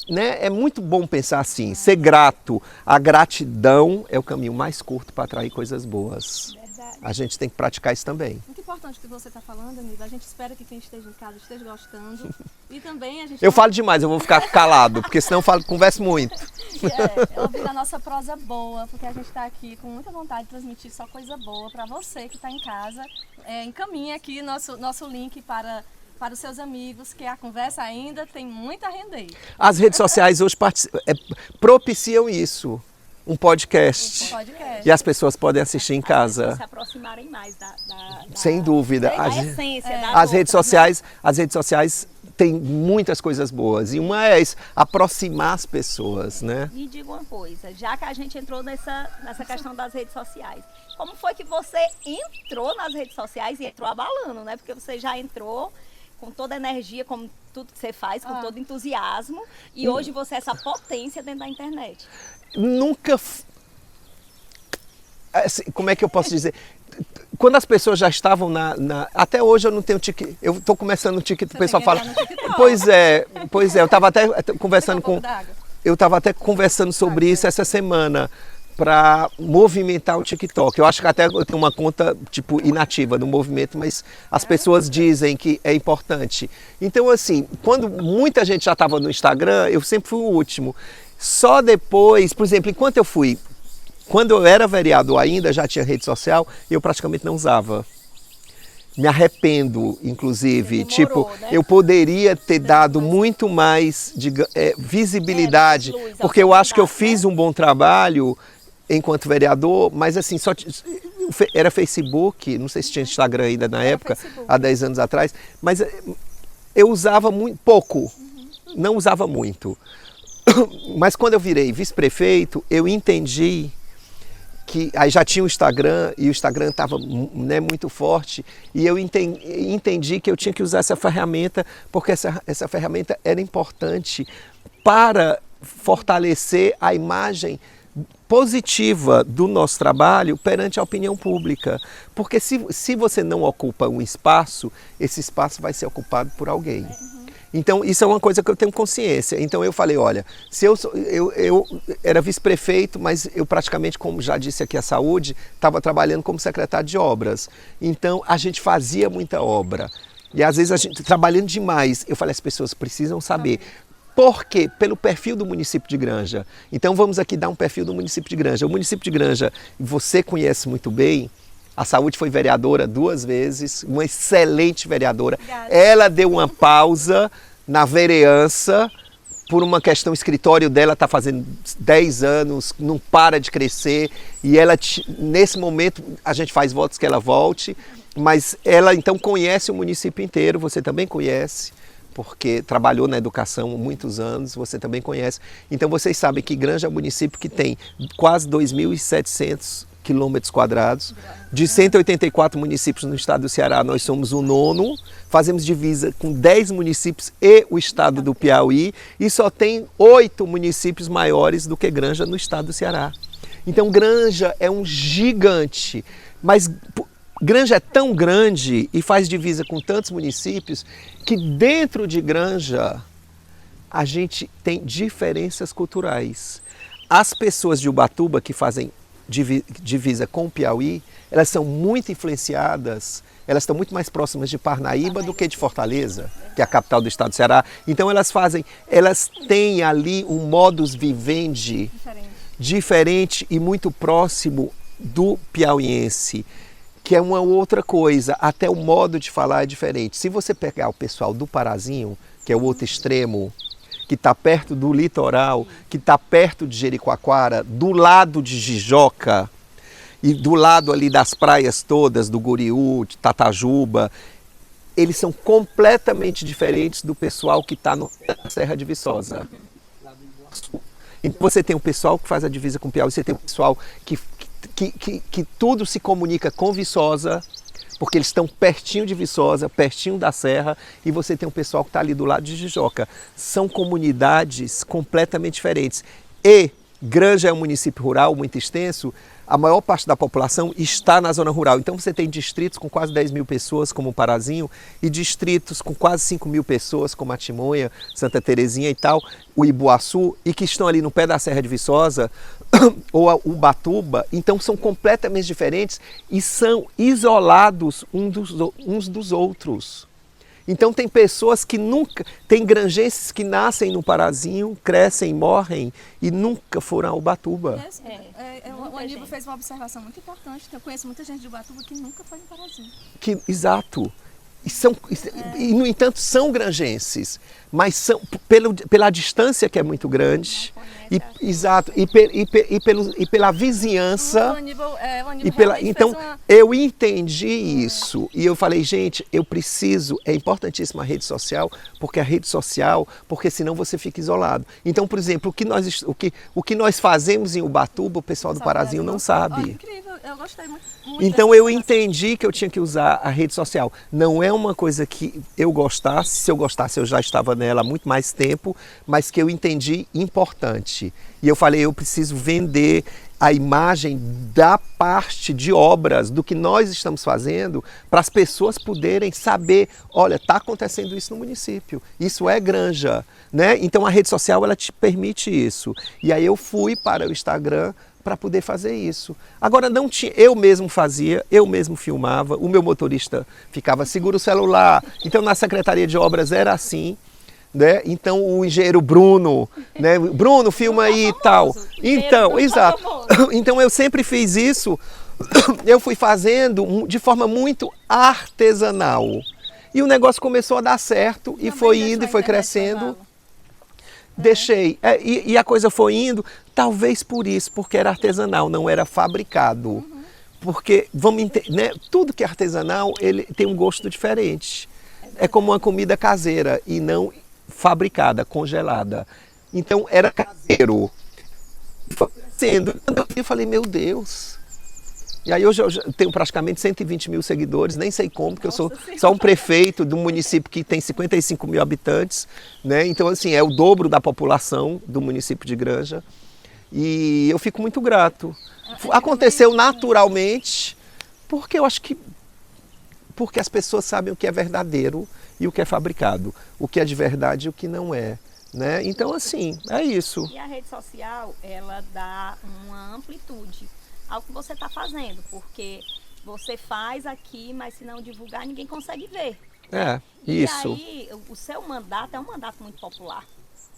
né? É muito bom pensar assim, ser grato. A gratidão é o caminho mais curto para atrair coisas boas. Verdade. A gente tem que praticar isso também. Muito importante o que você está falando, amigo. A gente espera que quem esteja em casa esteja gostando. E também a gente... Eu falo demais, eu vou ficar calado, porque senão eu converso muito. Ouvir a nossa prosa boa, porque a gente está aqui com muita vontade de transmitir só coisa boa para você que está em casa. Encaminha aqui nosso link para os seus amigos, que a conversa ainda tem muito a render. As redes sociais hoje propiciam isso, um podcast. E as pessoas podem assistir em casa. Se aproximarem mais da sem dúvida. Da essência das as redes sociais, as redes sociais têm muitas coisas boas. E uma é isso, aproximar as pessoas, né? Me diga uma coisa, já que a gente entrou nessa questão das redes sociais, como foi que você entrou nas redes sociais e entrou abalando, né? Porque você já entrou com toda a energia, como tudo que você faz, com todo entusiasmo, e hoje você é essa potência dentro da internet. Nunca... Como é que eu posso dizer? Quando as pessoas já estavam até hoje eu não tenho TikTok. Eu estou começando no TikTok, o pessoal fala... Pois é, eu estava até conversando Eu estava até conversando sobre isso essa semana, para movimentar o TikTok. Eu acho que até eu tenho uma conta tipo inativa no movimento, mas as pessoas dizem que é importante. Então assim, quando muita gente já estava no Instagram, eu sempre fui o último. Só depois, por exemplo, quando eu era vereador ainda, já tinha rede social, eu praticamente não usava. Me arrependo, inclusive. Né? Eu poderia ter dado muito mais visibilidade, porque eu acho que eu fiz um bom trabalho enquanto vereador, mas assim, era Facebook, não sei se tinha Instagram ainda na época, há 10 anos atrás, mas eu usava muito pouco, não usava muito. Mas quando eu virei vice-prefeito, eu entendi que aí já tinha o Instagram e o Instagram estava, né, muito forte, e eu entendi que eu tinha que usar essa ferramenta, porque essa ferramenta era importante para fortalecer a imagem positiva do nosso trabalho perante a opinião pública. Porque se você não ocupa um espaço, esse espaço vai ser ocupado por alguém. Então, isso é uma coisa que eu tenho consciência. Então, eu falei, olha, se eu era vice-prefeito, mas eu praticamente, como já disse aqui a Saúde, estava trabalhando como secretário de obras. Então, a gente fazia muita obra. E, às vezes, a gente trabalhando demais. Eu falei, as pessoas precisam saber. Por quê? Pelo perfil do município de Granja. Então, vamos aqui dar um perfil do município de Granja. O município de Granja, você conhece muito bem. A Saúde foi vereadora 2 vezes, uma excelente vereadora. Obrigada. Ela deu uma pausa na vereança por uma questão, o escritório dela está fazendo 10 anos, não para de crescer. E ela, nesse momento, a gente faz votos que ela volte, mas ela então conhece o município inteiro, você também conhece, porque trabalhou na educação há muitos anos, você também conhece. Então vocês sabem que Granja é um município que tem quase 2.700 quilômetros quadrados. De 184 municípios no estado do Ceará, nós somos o 9º, fazemos divisa com 10 municípios e o estado do Piauí, e só tem 8 municípios maiores do que Granja no estado do Ceará. Então Granja é um gigante, mas Granja é tão grande e faz divisa com tantos municípios que dentro de Granja a gente tem diferenças culturais. As pessoas de Ubatuba que fazem divisa com o Piauí, elas são muito influenciadas, elas estão muito mais próximas de Parnaíba do que de Fortaleza, que é a capital do estado do Ceará. Então elas têm ali um modus vivendi diferente e muito próximo do piauiense, que é uma outra coisa, até o modo de falar é diferente. Se você pegar o pessoal do Parazinho, que é o outro extremo, que está perto do litoral, que está perto de Jericoacoara, do lado de Jijoca e do lado ali das praias todas, do Guriú, de Tatajuba, eles são completamente diferentes do pessoal que está na Serra de Viçosa. Então você tem o pessoal que faz a divisa com o Piauí, você tem o pessoal que tudo se comunica com Viçosa, porque eles estão pertinho de Viçosa, pertinho da serra, e você tem um pessoal que está ali do lado de Jijoca. São comunidades completamente diferentes. E Granja é um município rural muito extenso, a maior parte da população está na zona rural. Então você tem distritos com quase 10 mil pessoas, como o Parazinho, e distritos com quase 5 mil pessoas, como a Timonha, Santa Terezinha e tal, o Ibuaçu, e que estão ali no pé da Serra de Viçosa, ou a Ubatuba. Então são completamente diferentes e são isolados uns dos outros. Então tem pessoas que nunca, tem granjenses que nascem no Parazinho, crescem, morrem e nunca foram a Ubatuba. O Aníbal fez uma observação muito importante. Eu conheço muita gente de Ubatuba que nunca foi no Parazinho. Exato. E, no entanto, são granjenses, mas são pela distância que é muito grande, exato, e pela vizinhança. Então, eu entendi isso e eu falei, gente, é importantíssima a rede social, porque senão você fica isolado. Então, por exemplo, o que nós fazemos em Ubatuba, o pessoal do Parazinho não sabe. Incrível, eu gostei muito. Então eu entendi que eu tinha que usar a rede social. Não é uma coisa que eu gostasse, se eu gostasse eu já estava nela há muito mais tempo, mas que eu entendi importante. E eu falei, eu preciso vender a imagem da parte de obras, do que nós estamos fazendo, para as pessoas poderem saber, olha, está acontecendo isso no município, isso é Granja, né? Então a rede social ela te permite isso. E aí eu fui para o Instagram para poder fazer isso. Agora não tinha, eu mesmo fazia, eu mesmo filmava, o meu motorista ficava segura o celular. Então na Secretaria de Obras era assim, né? Então o engenheiro Bruno, né? Bruno, filma aí e tal. Então, exato. Então eu sempre fiz isso. Eu fui fazendo de forma muito artesanal. E o negócio começou a dar certo e foi indo e foi crescendo. Deixei. E a coisa foi indo, talvez por isso, porque era artesanal, não era fabricado. Porque, vamos entender, né? Tudo que é artesanal, ele tem um gosto diferente. É como uma comida caseira e não fabricada, congelada. Então, era caseiro. Eu falei, meu Deus, E aí hoje eu tenho praticamente 120 mil seguidores, nem sei como, porque eu sou só um prefeito de um município que tem 55 mil habitantes, né? Então, assim, é o dobro da população do município de Granja. E eu fico muito grato. Aconteceu naturalmente, porque eu acho que porque as pessoas sabem o que é verdadeiro e o que é fabricado, o que é de verdade e o que não é, né? Então, assim, é isso. E a rede social, ela dá uma amplitude ao que você está fazendo, porque você faz aqui, mas se não divulgar, ninguém consegue ver. Isso. E aí, o seu mandato é um mandato muito popular,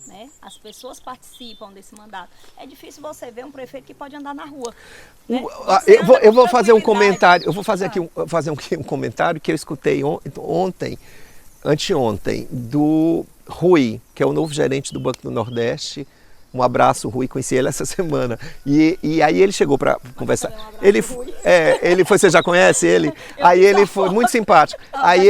né? As pessoas participam desse mandato. É difícil você ver um prefeito que pode andar na rua, né? Eu vou fazer um comentário, eu vou fazer aqui um comentário que eu escutei anteontem, do Rui, que é o novo gerente do Banco do Nordeste. Um abraço, Rui, conheci ele essa semana. E aí ele chegou para conversar. Ele foi, você já conhece ele? Aí ele foi muito simpático. Aí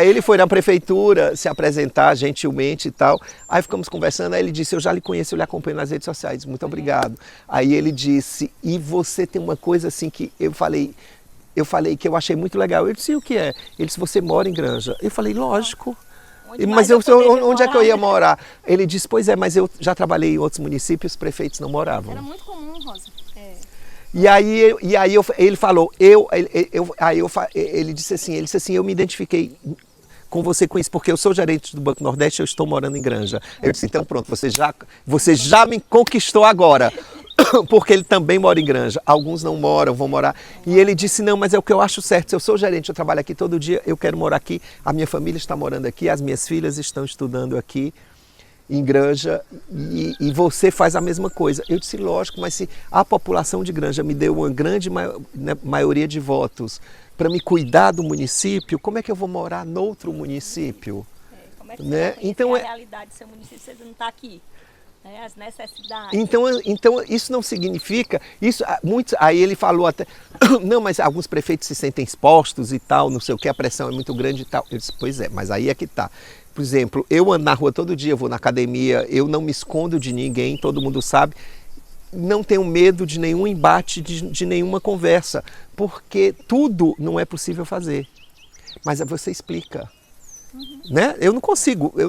ele foi na prefeitura se apresentar gentilmente e tal. Aí ficamos conversando, aí ele disse: eu já lhe conheço, eu lhe acompanho nas redes sociais, muito obrigado. Aí ele disse: e você tem uma coisa assim que eu falei que eu achei muito legal. Eu disse: e o que é? Ele disse: você mora em Granja. Eu falei: lógico. Mas onde é que eu ia morar? Ele disse: pois é, mas eu já trabalhei em outros municípios, os prefeitos não moravam. Era muito comum, Rosa. E aí ele falou, ele disse assim, eu me identifiquei com você com isso, porque eu sou gerente do Banco Nordeste, eu estou morando em Granja. Eu disse: então pronto, você já me conquistou agora. Porque ele também mora em Granja. Alguns não moram, vão morar. E ele disse: não, mas é o que eu acho certo. Se eu sou gerente, eu trabalho aqui todo dia, eu quero morar aqui. A minha família está morando aqui, as minhas filhas estão estudando aqui em Granja e você faz a mesma coisa. Eu disse: lógico, mas se a população de Granja me deu uma grande maioria de votos para me cuidar do município, como é que eu vou morar noutro município? Como é que né? você Então a realidade do seu município, você não está aqui? As necessidades. Então isso não significa, aí ele falou até, não, mas alguns prefeitos se sentem expostos e tal, não sei o que, a pressão é muito grande e tal. Eu disse: pois é, mas aí é que tá. Por exemplo, eu ando na rua todo dia, eu vou na academia, eu não me escondo de ninguém, todo mundo sabe, não tenho medo de nenhum embate, de nenhuma conversa, porque tudo não é possível fazer, mas você explica. Né? Eu não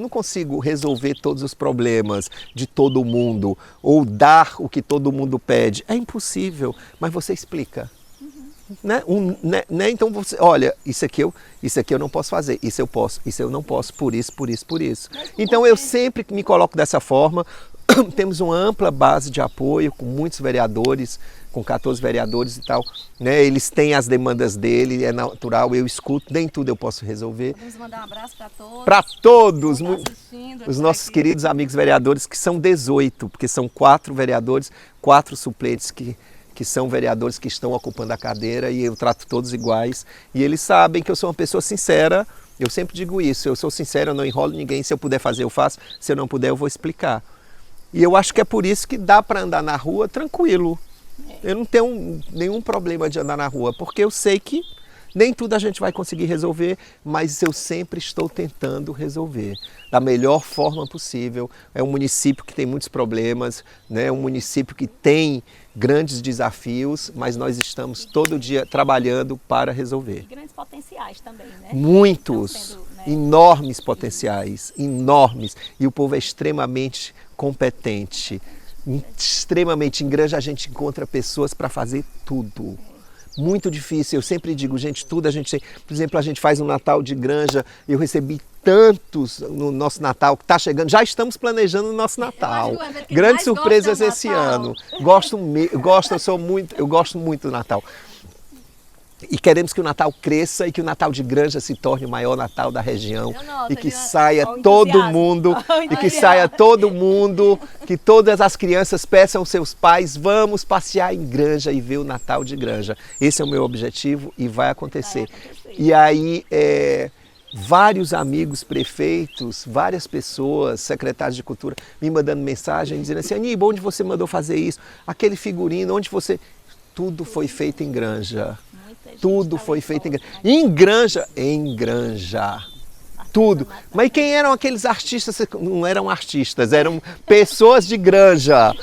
consigo resolver todos os problemas de todo mundo ou dar o que todo mundo pede. É impossível, mas você explica. Né? Então você, olha, isso aqui eu não posso fazer, isso eu posso, isso eu não posso, por isso. Então eu sempre me coloco dessa forma. Temos uma ampla base de apoio com muitos vereadores, com 14 vereadores e tal, né? Eles têm as demandas dele, é natural, eu escuto, nem tudo eu posso resolver. Vamos mandar um abraço para todos. Para todos, os nossos aqui. queridos amigos vereadores, que são 18, porque são 4 vereadores, 4 suplentes que são vereadores que estão ocupando a cadeira, e eu trato todos iguais. E eles sabem que eu sou uma pessoa sincera, eu sempre digo isso, eu sou sincero, eu não enrolo ninguém, se eu puder fazer eu faço, se eu não puder eu vou explicar. E eu acho que é por isso que dá para andar na rua tranquilo. Eu não tenho nenhum problema de andar na rua, porque eu sei que nem tudo a gente vai conseguir resolver, mas eu sempre estou tentando resolver da melhor forma possível. É um município que tem muitos problemas, né? É um município que tem grandes desafios, mas nós estamos todo dia trabalhando para resolver. E grandes potenciais também, né? Muitos, enormes potenciais, enormes. E o povo é extremamente competente, extremamente. Em Granja a gente encontra pessoas para fazer tudo. Muito difícil, eu sempre digo, gente, tudo a gente tem. Por exemplo, a gente faz um Natal de Granja, eu recebi tantos no nosso Natal, que está chegando, já estamos planejando o nosso Natal. Grandes surpresas esse ano. Eu gosto muito do Natal. E queremos que o Natal cresça e que o Natal de Granja se torne o maior Natal da região e que saia todo mundo, que todas as crianças peçam aos seus pais: vamos passear em Granja e ver o Natal de Granja. Esse é o meu objetivo e vai acontecer. E aí, vários amigos prefeitos, várias pessoas, secretários de cultura, me mandando mensagem, dizendo assim: Aníbal, onde você mandou fazer isso? Aquele figurino, onde você... Tudo foi feito em Granja. Tudo foi feito em Granja. Em Granja. Tudo. Mas quem eram aqueles artistas? Não eram artistas, eram pessoas de Granja.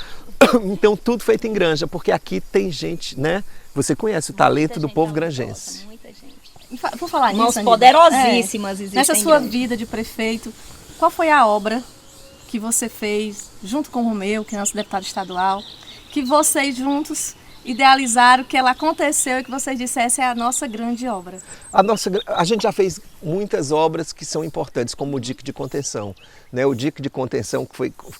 Então tudo feito em granja, porque aqui tem gente, né? Você conhece o talento do povo granjense. Muita gente. Por falar nisso, Mãos Aníbal, poderosíssimas existem. nessa sua grandes. vida de prefeito, qual foi a obra que você fez junto com o Romeu, que é nosso deputado estadual, que vocês juntos idealizaram, que ela aconteceu e que vocês dissessem é a nossa grande obra? A gente já fez muitas obras que são importantes, como o dique de contenção. Né? O dique de contenção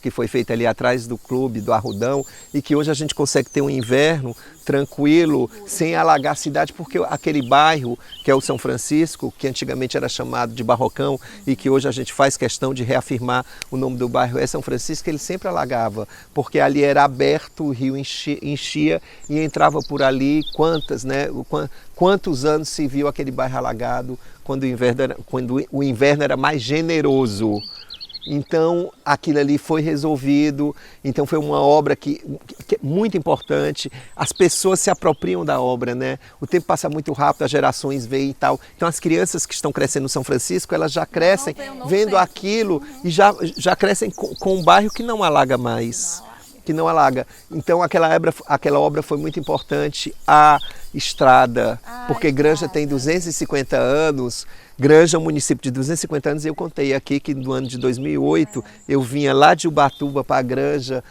que foi feito ali atrás do clube, do Arrudão, e que hoje a gente consegue ter um inverno tranquilo, sem alagar a cidade, porque aquele bairro, que é o São Francisco, que antigamente era chamado de Barrocão, e que hoje a gente faz questão de reafirmar o nome do bairro é São Francisco, ele sempre alagava, porque ali era aberto, o rio enchia e entrava por ali. Quantos anos se viu aquele bairro alagado quando o inverno era mais generoso? Então aquilo ali foi resolvido, então foi uma obra que é muito importante, as pessoas se apropriam da obra, né? O tempo passa muito rápido, as gerações veem e tal, então as crianças que estão crescendo no São Francisco, elas já crescem vendo aquilo e já crescem com um bairro que não alaga mais. Que não alaga. Então aquela obra foi muito importante. A estrada, porque Granja tem 250 anos, Granja é um município de 250 anos, e eu contei aqui que no ano de 2008 eu vinha lá de Ubatuba para Granja,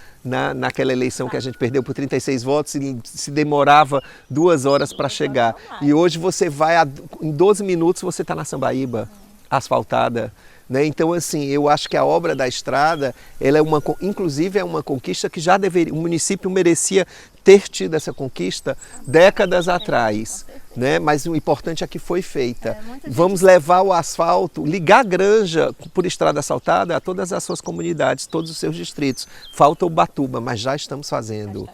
naquela eleição que a gente perdeu por 36 votos e se demorava 2 horas para chegar. E hoje você vai, em 12 minutos você está na Sambaíba, asfaltada. Né? Então, assim, eu acho que a obra da estrada, ela inclusive é uma conquista que já o município merecia ter tido essa conquista décadas atrás, né? Mas o importante é que foi feita. Vamos levar o asfalto, ligar a Granja por estrada asfaltada a todas as suas comunidades, todos os seus distritos. Falta Ubatuba, mas já estamos fazendo.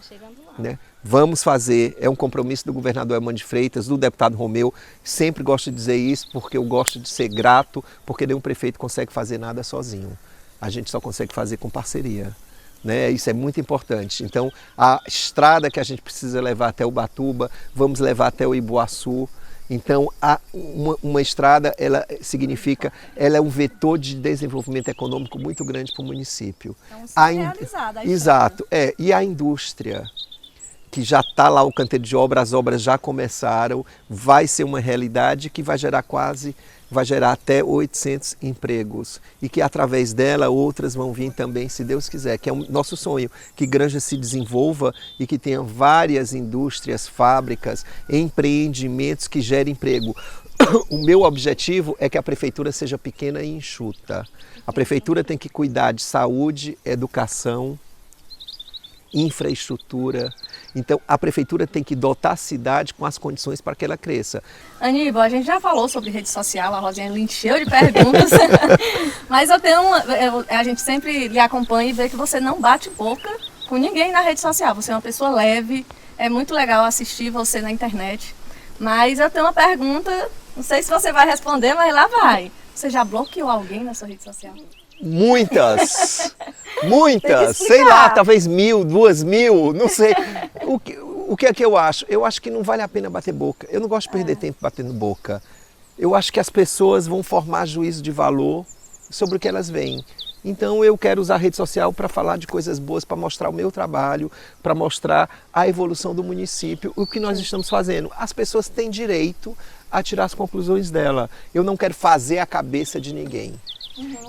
Né? Vamos fazer, é um compromisso do governador Eumano de Freitas, do deputado Romeu. Sempre gosto de dizer isso porque eu gosto de ser grato, porque nenhum prefeito consegue fazer nada sozinho. A gente só consegue fazer com parceria. Né? Isso é muito importante. Então, a estrada que a gente precisa levar até Ubatuba, vamos levar até o Ibuaçu. Então, uma estrada, ela é um vetor de desenvolvimento econômico muito grande para o município. Então, realizada a Exato. E a indústria, que já está lá o canteiro de obra, as obras já começaram, vai ser uma realidade que vai gerar até 800 empregos, e que através dela outras vão vir também, se Deus quiser, que é o nosso sonho, que Granja se desenvolva e que tenha várias indústrias, fábricas, empreendimentos que gerem emprego. O meu objetivo é que a prefeitura seja pequena e enxuta. A prefeitura tem que cuidar de saúde, educação, infraestrutura. Então, a prefeitura tem que dotar a cidade com as condições para que ela cresça. Aníbal, a gente já falou sobre rede social, a Rosinha lhe encheu de perguntas, mas a gente sempre lhe acompanha e vê que você não bate boca com ninguém na rede social. Você é uma pessoa leve, é muito legal assistir você na internet. Mas eu tenho uma pergunta, não sei se você vai responder, mas lá vai. Você já bloqueou alguém na sua rede social? Muitas, sei lá, talvez 1.000, 2.000, não sei. O que é que eu acho? Eu acho que não vale a pena bater boca. Eu não gosto de perder tempo batendo boca. Eu acho que as pessoas vão formar juízo de valor sobre o que elas veem. Então eu quero usar a rede social para falar de coisas boas, para mostrar o meu trabalho, para mostrar a evolução do município, o que nós estamos fazendo. As pessoas têm direito a tirar as conclusões dela. Eu não quero fazer a cabeça de ninguém.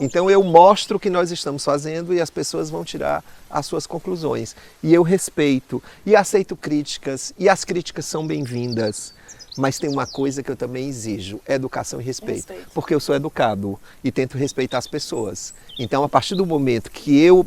Então eu mostro o que nós estamos fazendo e as pessoas vão tirar as suas conclusões. E eu respeito e aceito críticas, e as críticas são bem-vindas. Mas tem uma coisa que eu também exijo, educação e respeito. Porque eu sou educado e tento respeitar as pessoas. Então, a partir do momento que eu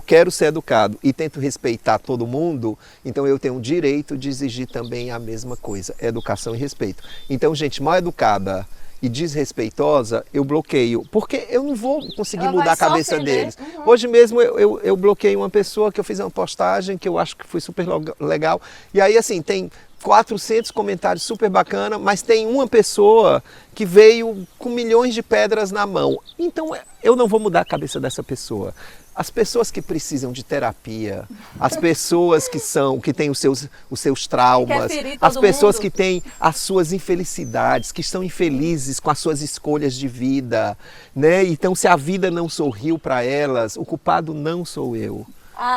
quero ser educado e tento respeitar todo mundo, então eu tenho o direito de exigir também a mesma coisa, educação e respeito. Então, gente mal educada e desrespeitosa, eu bloqueio, porque eu não vou conseguir mudar a cabeça deles. Hoje mesmo eu bloqueei uma pessoa que eu fiz uma postagem que eu acho que foi super legal, e aí assim, tem 400 comentários super bacana, mas tem uma pessoa que veio com milhões de pedras na mão. Então eu não vou mudar a cabeça dessa pessoa. As pessoas que precisam de terapia, as pessoas que têm os seus traumas, as pessoas que têm as suas infelicidades, que estão infelizes com as suas escolhas de vida, né? Então, se a vida não sorriu para elas, o culpado não sou eu.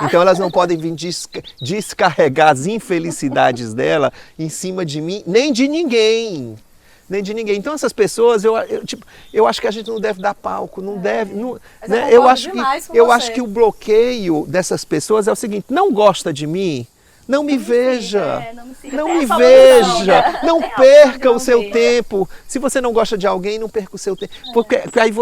Então elas não podem vir descarregar as infelicidades dela em cima de mim, nem de ninguém. Nem de ninguém. Então essas pessoas, eu acho que a gente não deve dar palco, não deve. Não, né? Eu acho que o bloqueio dessas pessoas é o seguinte: não gosta de mim? Não me veja, não me veja, não perca o seu tempo. Se você não gosta de alguém, não perca o seu tempo. Porque aí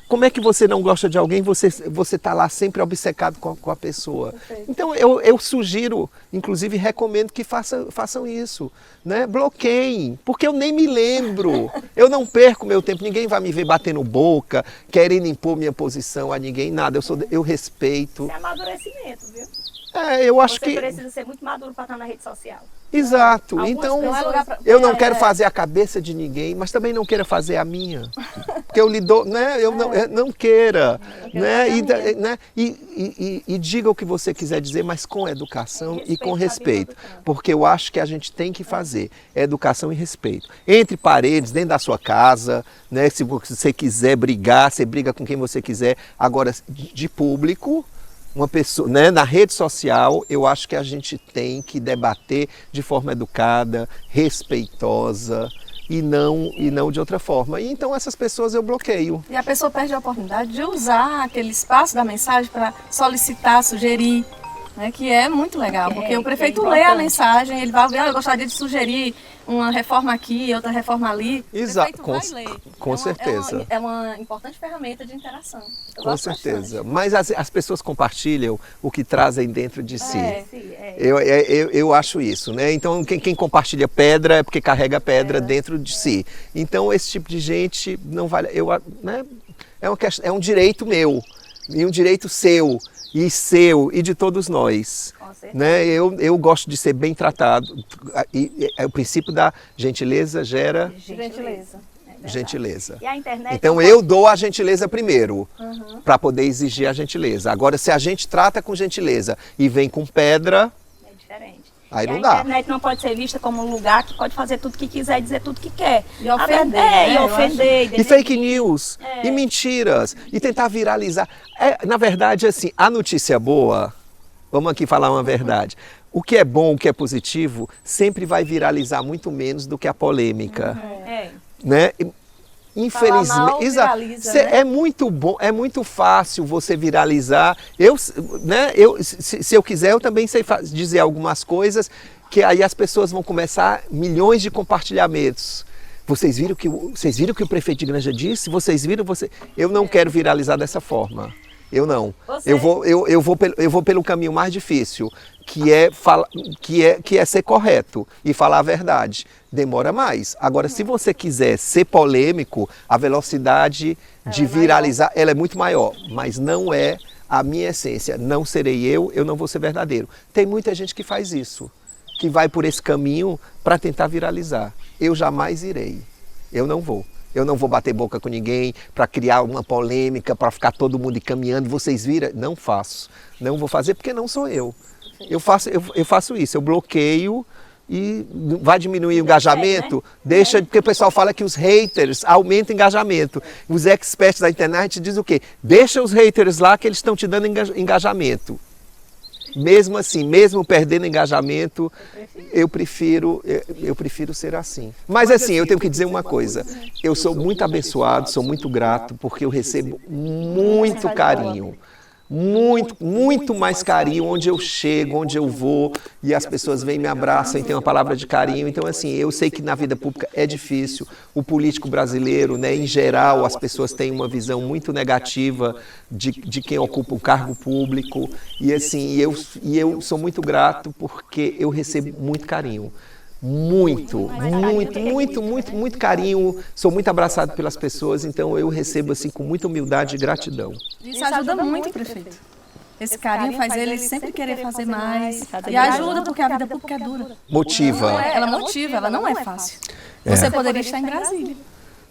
como é que você não gosta de alguém? Você está lá sempre obcecado com a pessoa. Então eu sugiro, inclusive recomendo que façam isso, né? Bloqueiem, porque eu nem me lembro. Eu não perco meu tempo. Ninguém vai me ver batendo boca, querendo impor minha posição a ninguém, nada. Eu respeito. Isso é amadurecimento, viu? Eu acho Você precisa ser muito maduro para estar na rede social. Exato. Algumas Então, pessoas... eu não quero fazer a cabeça de ninguém, mas também não quero fazer a minha. Porque eu lido, né? Eu não queira. Né? E diga o que você quiser dizer, mas com educação e com respeito. Porque eu acho que a gente tem que fazer educação e respeito. Entre paredes, dentro da sua casa, né? Se você quiser brigar, você briga com quem você quiser. Agora, de público... Uma pessoa, né, na rede social, eu acho que a gente tem que debater de forma educada, respeitosa e não de outra forma. E então essas pessoas eu bloqueio. E a pessoa perde a oportunidade de usar aquele espaço da mensagem para solicitar, sugerir, né, que é muito legal, porque o prefeito lê a mensagem, ele vai ver, eu gostaria de sugerir uma reforma aqui, outra reforma ali. Exato, com certeza. certeza. É uma importante ferramenta de interação. Com certeza. Mas as pessoas compartilham o que trazem dentro de si. Eu acho isso, né? Então quem compartilha pedra é porque carrega pedra dentro de si. Então esse tipo de gente não vale. Né? É um direito meu e um direito seu. E seu e de todos nós, né? Eu gosto de ser bem tratado. O princípio da gentileza gera gentileza. E a internet então eu dou a gentileza primeiro, para poder exigir a gentileza. Agora, se a gente trata com gentileza e vem com pedra, é diferente. Aí não a dá. internet não pode ser vista como um lugar que pode fazer tudo que quiser, dizer tudo que quer. E ofender. E ofender. E fake news, e mentiras, e tentar viralizar. Na verdade, assim, a notícia boa, vamos aqui falar uma verdade, o que é bom, o que é positivo, sempre vai viralizar muito menos do que a polêmica. Né? Infelizmente, viraliza, né? É muito bom, é muito fácil você viralizar. Se eu quiser, eu também sei dizer algumas coisas que aí as pessoas vão começar milhões de compartilhamentos. Vocês viram que o prefeito de Granja disse? Vocês viram? Eu não quero viralizar dessa forma. Eu não. Eu vou pelo caminho mais difícil, que é ser correto e falar a verdade. Demora mais. Agora, se você quiser ser polêmico, a velocidade de viralizar ela é muito maior, mas não é a minha essência. Não serei eu não vou ser verdadeiro. Tem muita gente que faz isso, que vai por esse caminho para tentar viralizar. Eu jamais irei. Eu não vou. Eu não vou bater boca com ninguém para criar uma polêmica, para ficar todo mundo encaminhando. Vocês viram? Não faço. Não vou fazer porque não sou eu. Eu faço isso, eu bloqueio e vai diminuir o engajamento. Deixa, porque o pessoal fala que os haters aumentam o engajamento. Os experts da internet dizem o quê? Deixa os haters lá que eles estão te dando engajamento. Mesmo assim, mesmo perdendo engajamento, eu prefiro ser assim. Mas assim, eu tenho que dizer uma coisa. Eu sou muito abençoado, sou muito grato, porque eu recebo muito carinho. Muito mais carinho onde eu chego, onde eu vou, e as pessoas vêm, me abraçam e têm uma palavra de carinho. Então, assim, eu sei que na vida pública é difícil. O político brasileiro, né, em geral, as pessoas têm uma visão muito negativa de quem ocupa um cargo público. E assim, eu sou muito grato porque eu recebo muito carinho. Muito carinho, sou muito abraçado pelas pessoas, então eu recebo assim com muita humildade e gratidão. Isso ajuda muito, prefeito. Esse carinho faz ele sempre querer fazer mais. E ajuda porque a vida pública é dura. Motiva. Ela motiva, ela não é fácil. Você poderia estar em Brasília.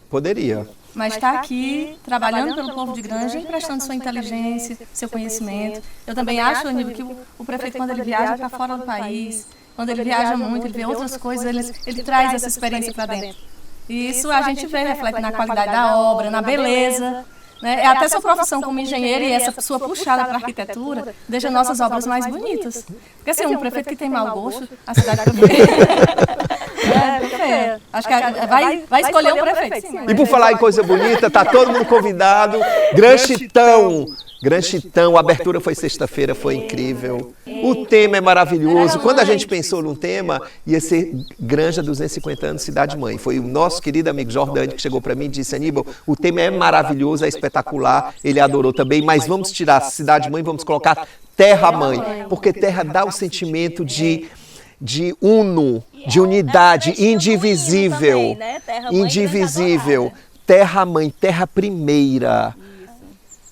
Poderia. Mas está aqui, trabalhando pelo povo de Granja, emprestando sua inteligência, seu conhecimento. Eu também acho, Aníbal, que o prefeito, quando ele viaja para fora do país, quando ele viaja muito, ele vê outras coisas, ele traz essa experiência para dentro. E isso a gente vê, reflete na qualidade da obra, na beleza, né? É até sua profissão como engenheiro e essa sua puxada para a arquitetura deixa nossas obras mais bonitas. Porque assim, um prefeito que tem mau gosto, a cidade fica feia. Acho que vai escolher um prefeito. Sim, E por falar em coisa bonita, tá todo mundo convidado. Gran Chitão. Gran Chitão, a abertura foi sexta-feira, foi incrível. O tema é maravilhoso. Quando a gente pensou num tema, ia ser Granja 250 anos, Cidade Mãe. Foi o nosso querido amigo Jordani que chegou para mim e disse: Aníbal, o tema é maravilhoso, é espetacular, ele adorou também, mas vamos tirar Cidade Mãe, vamos colocar Terra Mãe, porque terra dá o sentimento de uno, de unidade, indivisível. Indivisível. Terra Mãe, terra primeira.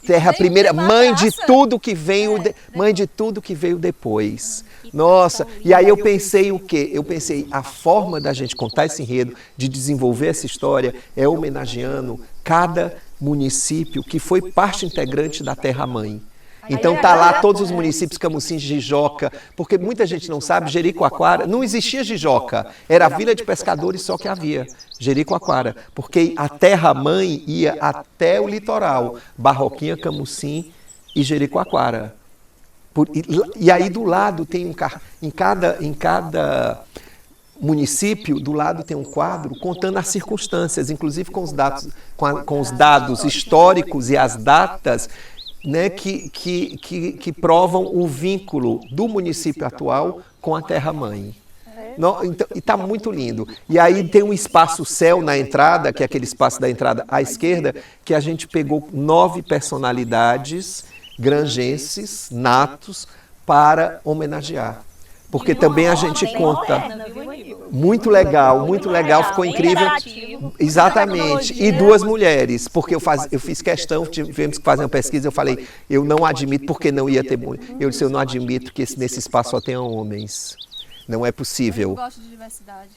Terra primeira, mãe de tudo que veio, mãe de tudo que veio depois. Nossa, e aí eu pensei o quê? Eu pensei, a forma da gente contar esse enredo, de desenvolver essa história, é homenageando cada município que foi parte integrante da Terra Mãe. Então tá lá todos os municípios, Camusim, Jijoca, porque muita gente não sabe, Jericoacoara, não existia Jijoca, era a vila de pescadores só que havia, Jericoacoara, porque a terra-mãe ia até o litoral, Barroquinha, Camusim e Jericoacoara. E aí do lado tem em cada município, do lado tem um quadro contando as circunstâncias, inclusive com os dados históricos e as datas, né, que provam o vínculo do município atual com a terra-mãe. Então, e está muito lindo. E aí tem um espaço céu na entrada, que é aquele espaço da entrada à esquerda, que a gente pegou 9 personalidades granjenses, natos, para homenagear. Porque também a gente conta. Muito legal, ficou incrível. Exatamente. E 2 mulheres, porque eu fiz questão, tivemos que fazer uma pesquisa, eu falei, eu não admito, porque não ia ter mulher. Eu disse, eu não admito que nesse espaço só tenha homens. Não é possível. Eu gosto de diversidade.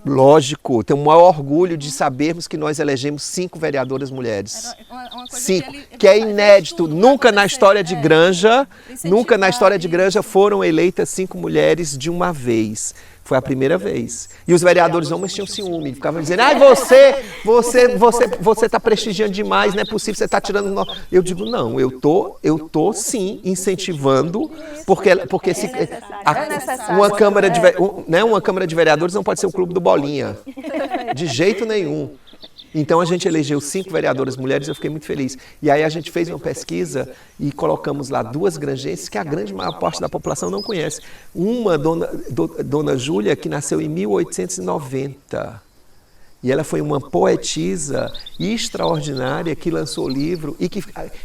Lógico, tenho o maior orgulho de sabermos que nós elegemos 5 vereadoras mulheres. Uma coisa 5, que é inédito. Nunca na história de Granja, foram eleitas 5 mulheres de uma vez. Foi a primeira vez. E os vereadores homens tinham ciúme, ficavam dizendo, ai, você está prestigiando demais, não é possível, você está tirando... Eu digo, não, eu tô sim incentivando, porque uma Câmara de Vereadores não pode ser o clube do Bolinha, de jeito nenhum. Então a gente elegeu 5 vereadoras mulheres, eu fiquei muito feliz. E aí a gente fez uma pesquisa e colocamos lá 2 granjenses que a grande maior parte da população não conhece. Uma, Dona Júlia, que nasceu em 1890. E ela foi uma poetisa extraordinária que lançou livro e que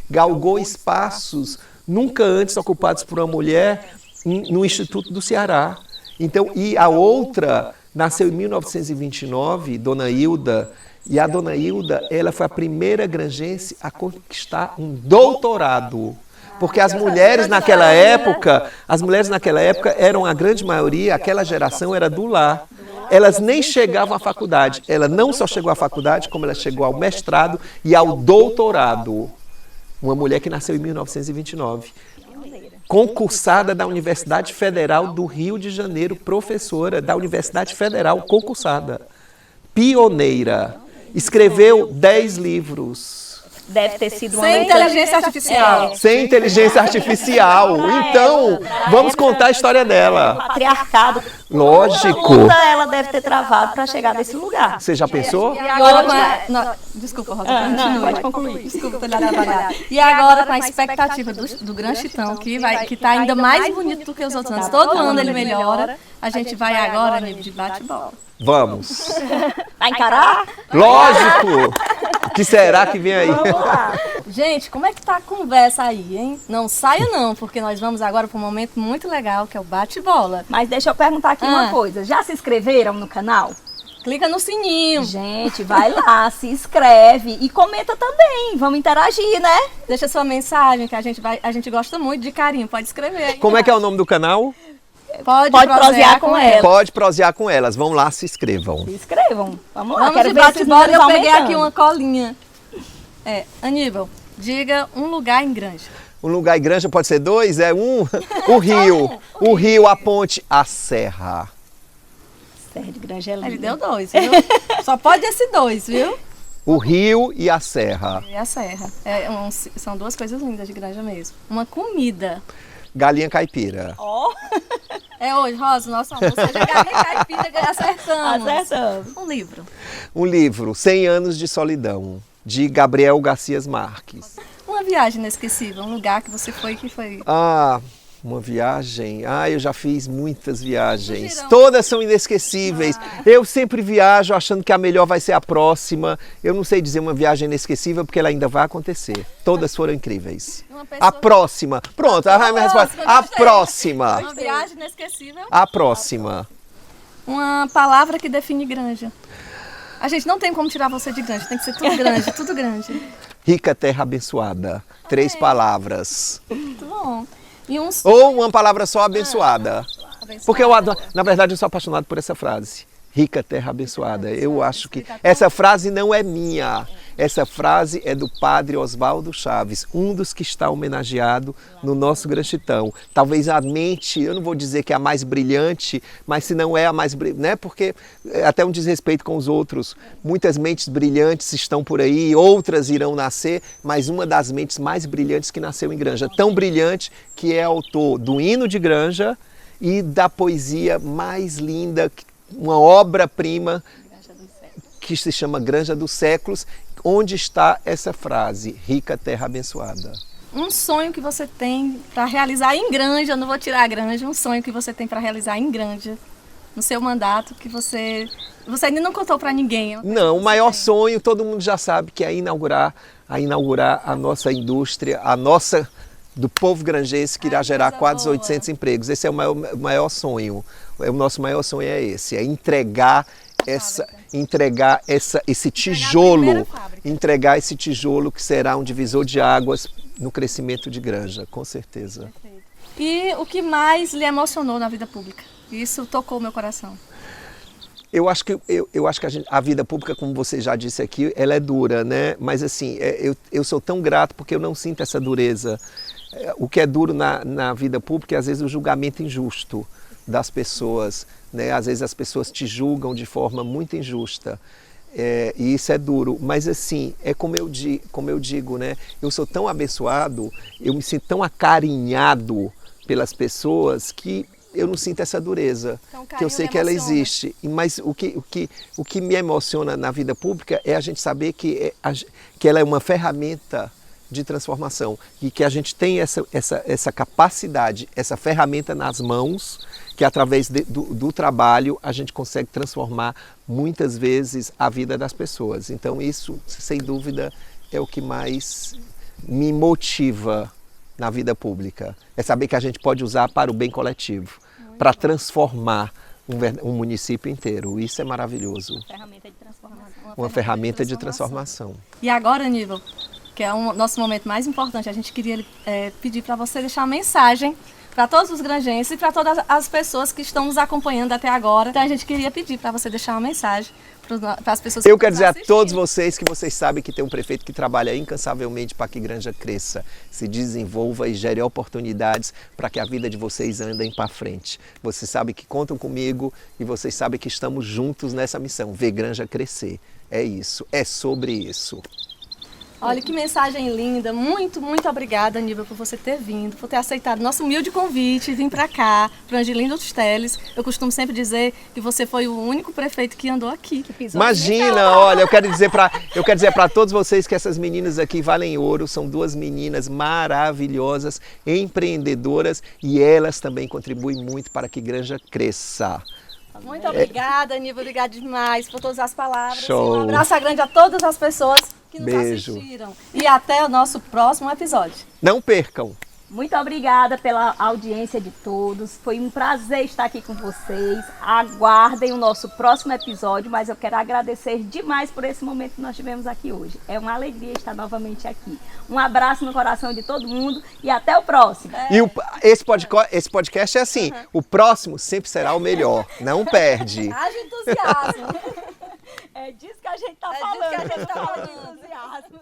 galgou espaços nunca antes ocupados por uma mulher no Instituto do Ceará. Então, e a outra nasceu em 1929, Dona Hilda. E a Dona Hilda, ela foi a primeira granjense a conquistar um doutorado. Porque as mulheres naquela época eram a grande maioria, aquela geração era do lar. Elas nem chegavam à faculdade. Ela não só chegou à faculdade, como ela chegou ao mestrado e ao doutorado. Uma mulher que nasceu em 1929. Concursada da Universidade Federal do Rio de Janeiro, professora da Universidade Federal, concursada. Pioneira. Escreveu 10 livros. Deve ter sido uma Sem inteligência artificial. Sem inteligência artificial. Então, vamos contar a história dela. Patriarcado. Lógico. Toda ela deve ter travado para chegar nesse lugar. Você já pensou? E agora, desculpa, Rosa, pode concluir. Desculpa, estou lhe atrapalhando. E agora, com a expectativa do Gran Chitão, que está ainda mais bonito do que os outros anos. Todo ano ele melhora. A gente vai agora, amigo, de bate-bola. Vamos. Vai encarar? Lógico. O que será que vem aí? Vamos lá. Gente, como é que tá a conversa aí, hein? Não saia não, porque nós vamos agora para um momento muito legal, que é o bate-bola. Mas deixa eu perguntar aqui uma coisa. Já se inscreveram no canal? Clica no sininho. Gente, vai lá, se inscreve e comenta também. Vamos interagir, né? Deixa sua mensagem, que a gente gosta muito de carinho. Pode escrever aí. Como é que é o nome do canal? Pode prosear com ela. Pode prosear com elas. Vão lá, se inscrevam. Se inscrevam. Vamos lá, Vamos quero de ver esses bate-bola. números Eu peguei aumentando. aqui uma colinha. Aníbal, diga um lugar em Granja. Um lugar em Granja pode ser 2? É um. O rio. O rio, a ponte, a serra. Serra de Granja é linda. Ele deu 2, viu? Só pode esse 2, viu? O rio e a serra. E a serra. São duas coisas lindas de Granja mesmo. Uma comida. Galinha caipira. Ó, É hoje, Rosa, nosso almoço. Seja galinha caipira, acertamos. acertamos. Um livro. Um livro, 100 anos de solidão, de Gabriel Garcia Marques. Uma viagem inesquecível, um lugar que você foi, que foi... Uma viagem. Eu já fiz muitas viagens. Girão. Todas são inesquecíveis. Eu sempre viajo achando que a melhor vai ser a próxima. Eu não sei dizer uma viagem inesquecível porque ela ainda vai acontecer. Todas foram incríveis. Uma pessoa- A próxima. Pronto, a minha resposta. Próxima, A gostei. próxima. Uma viagem inesquecível. A próxima. Uma palavra que define Granja. A gente não tem como tirar você de Granja, tem que ser tudo Granja, tudo Granja. Rica terra abençoada. 3 palavras. Muito bom. E uns... Ou uma palavra só, abençoada. Abençoada. Porque eu adoro, na verdade eu sou apaixonado por essa frase. Rica terra abençoada. Eu acho que essa frase não é minha. Essa frase é do padre Oswaldo Chaves, um dos que está homenageado no nosso Granchitão. Talvez a mente, eu não vou dizer que é a mais brilhante, mas se não é a mais brilhante, né? Porque é até um desrespeito com os outros. Muitas mentes brilhantes estão por aí, outras irão nascer, mas uma das mentes mais brilhantes que nasceu em Granja. Tão brilhante que é autor do hino de Granja e da poesia mais linda, uma obra-prima que se chama Granja dos Séculos, onde está essa frase, rica terra abençoada. Um sonho que você tem para realizar em Granja, eu não vou tirar a Granja, um sonho que você tem para realizar em Granja, no seu mandato, que você ainda não contou para ninguém. Não, o maior sonho, todo mundo já sabe, que é inaugurar a nossa indústria, a nossa, do povo granjense, que irá gerar quase 800 empregos. Esse é o maior sonho. O nosso maior sonho é esse, é entregar esse tijolo, entregar esse tijolo que será um divisor de águas no crescimento de Granja, com certeza. E o que mais lhe emocionou na vida pública? Isso tocou meu coração. Eu acho que a vida pública, como você já disse aqui, ela é dura, né? Mas assim, eu sou tão grato porque eu não sinto essa dureza. O que é duro na vida pública é às vezes o julgamento injusto das pessoas, né? Às vezes as pessoas te julgam de forma muito injusta, e isso é duro, mas assim, é como eu digo, né? Eu sou tão abençoado, eu me sinto tão acarinhado pelas pessoas que eu não sinto essa dureza, Então, que eu sei que ela existe. Mas o que me emociona na vida pública é a gente saber que ela é uma ferramenta de transformação e que a gente tem essa capacidade, essa ferramenta nas mãos, que através do trabalho a gente consegue transformar muitas vezes a vida das pessoas. Então isso, sem dúvida, é o que mais me motiva na vida pública. É saber que a gente pode usar para o bem coletivo, para transformar um município inteiro. Isso é maravilhoso. Ferramenta de transformação. Uma ferramenta de transformação. E agora, Aníbal, que é o nosso momento mais importante, a gente queria pedir para você deixar uma mensagem para todos os granjenses e para todas as pessoas que estão nos acompanhando até agora. Então a gente queria pedir para você deixar uma mensagem para as pessoas que Eu quero dizer a assistindo. todos vocês que vocês sabem que tem um prefeito que trabalha incansavelmente para que Granja cresça, se desenvolva e gere oportunidades para que a vida de vocês andem para frente. Vocês sabem que contam comigo e vocês sabem que estamos juntos nessa missão, ver Granja crescer. É isso, é sobre isso. Olha que mensagem linda, muito, muito obrigada, Aníbal, por você ter vindo, por ter aceitado nosso humilde convite, vir para cá, para Angelina dos Teles. Eu costumo sempre dizer que você foi o único prefeito que andou aqui. Imagina, olha, eu quero dizer para todos vocês que essas meninas aqui valem ouro, são 2 meninas maravilhosas, empreendedoras, e elas também contribuem muito para que Granja cresça. Muito obrigada, Aníbal, obrigada demais por todas as palavras. Show. Um abraço grande a todas as pessoas que nos Beijo. assistiram. E até o nosso próximo episódio. Não percam! Muito obrigada pela audiência de todos. Foi um prazer estar aqui com vocês. Aguardem o nosso próximo episódio, mas eu quero agradecer demais por esse momento que nós tivemos aqui hoje. É uma alegria estar novamente aqui. Um abraço no coração de todo mundo e até o próximo. E esse podcast é assim, o próximo sempre será o melhor, não perde. Haja entusiasmo. É disso que a gente está É disso falando. que a gente tá falando. Entusiasmo.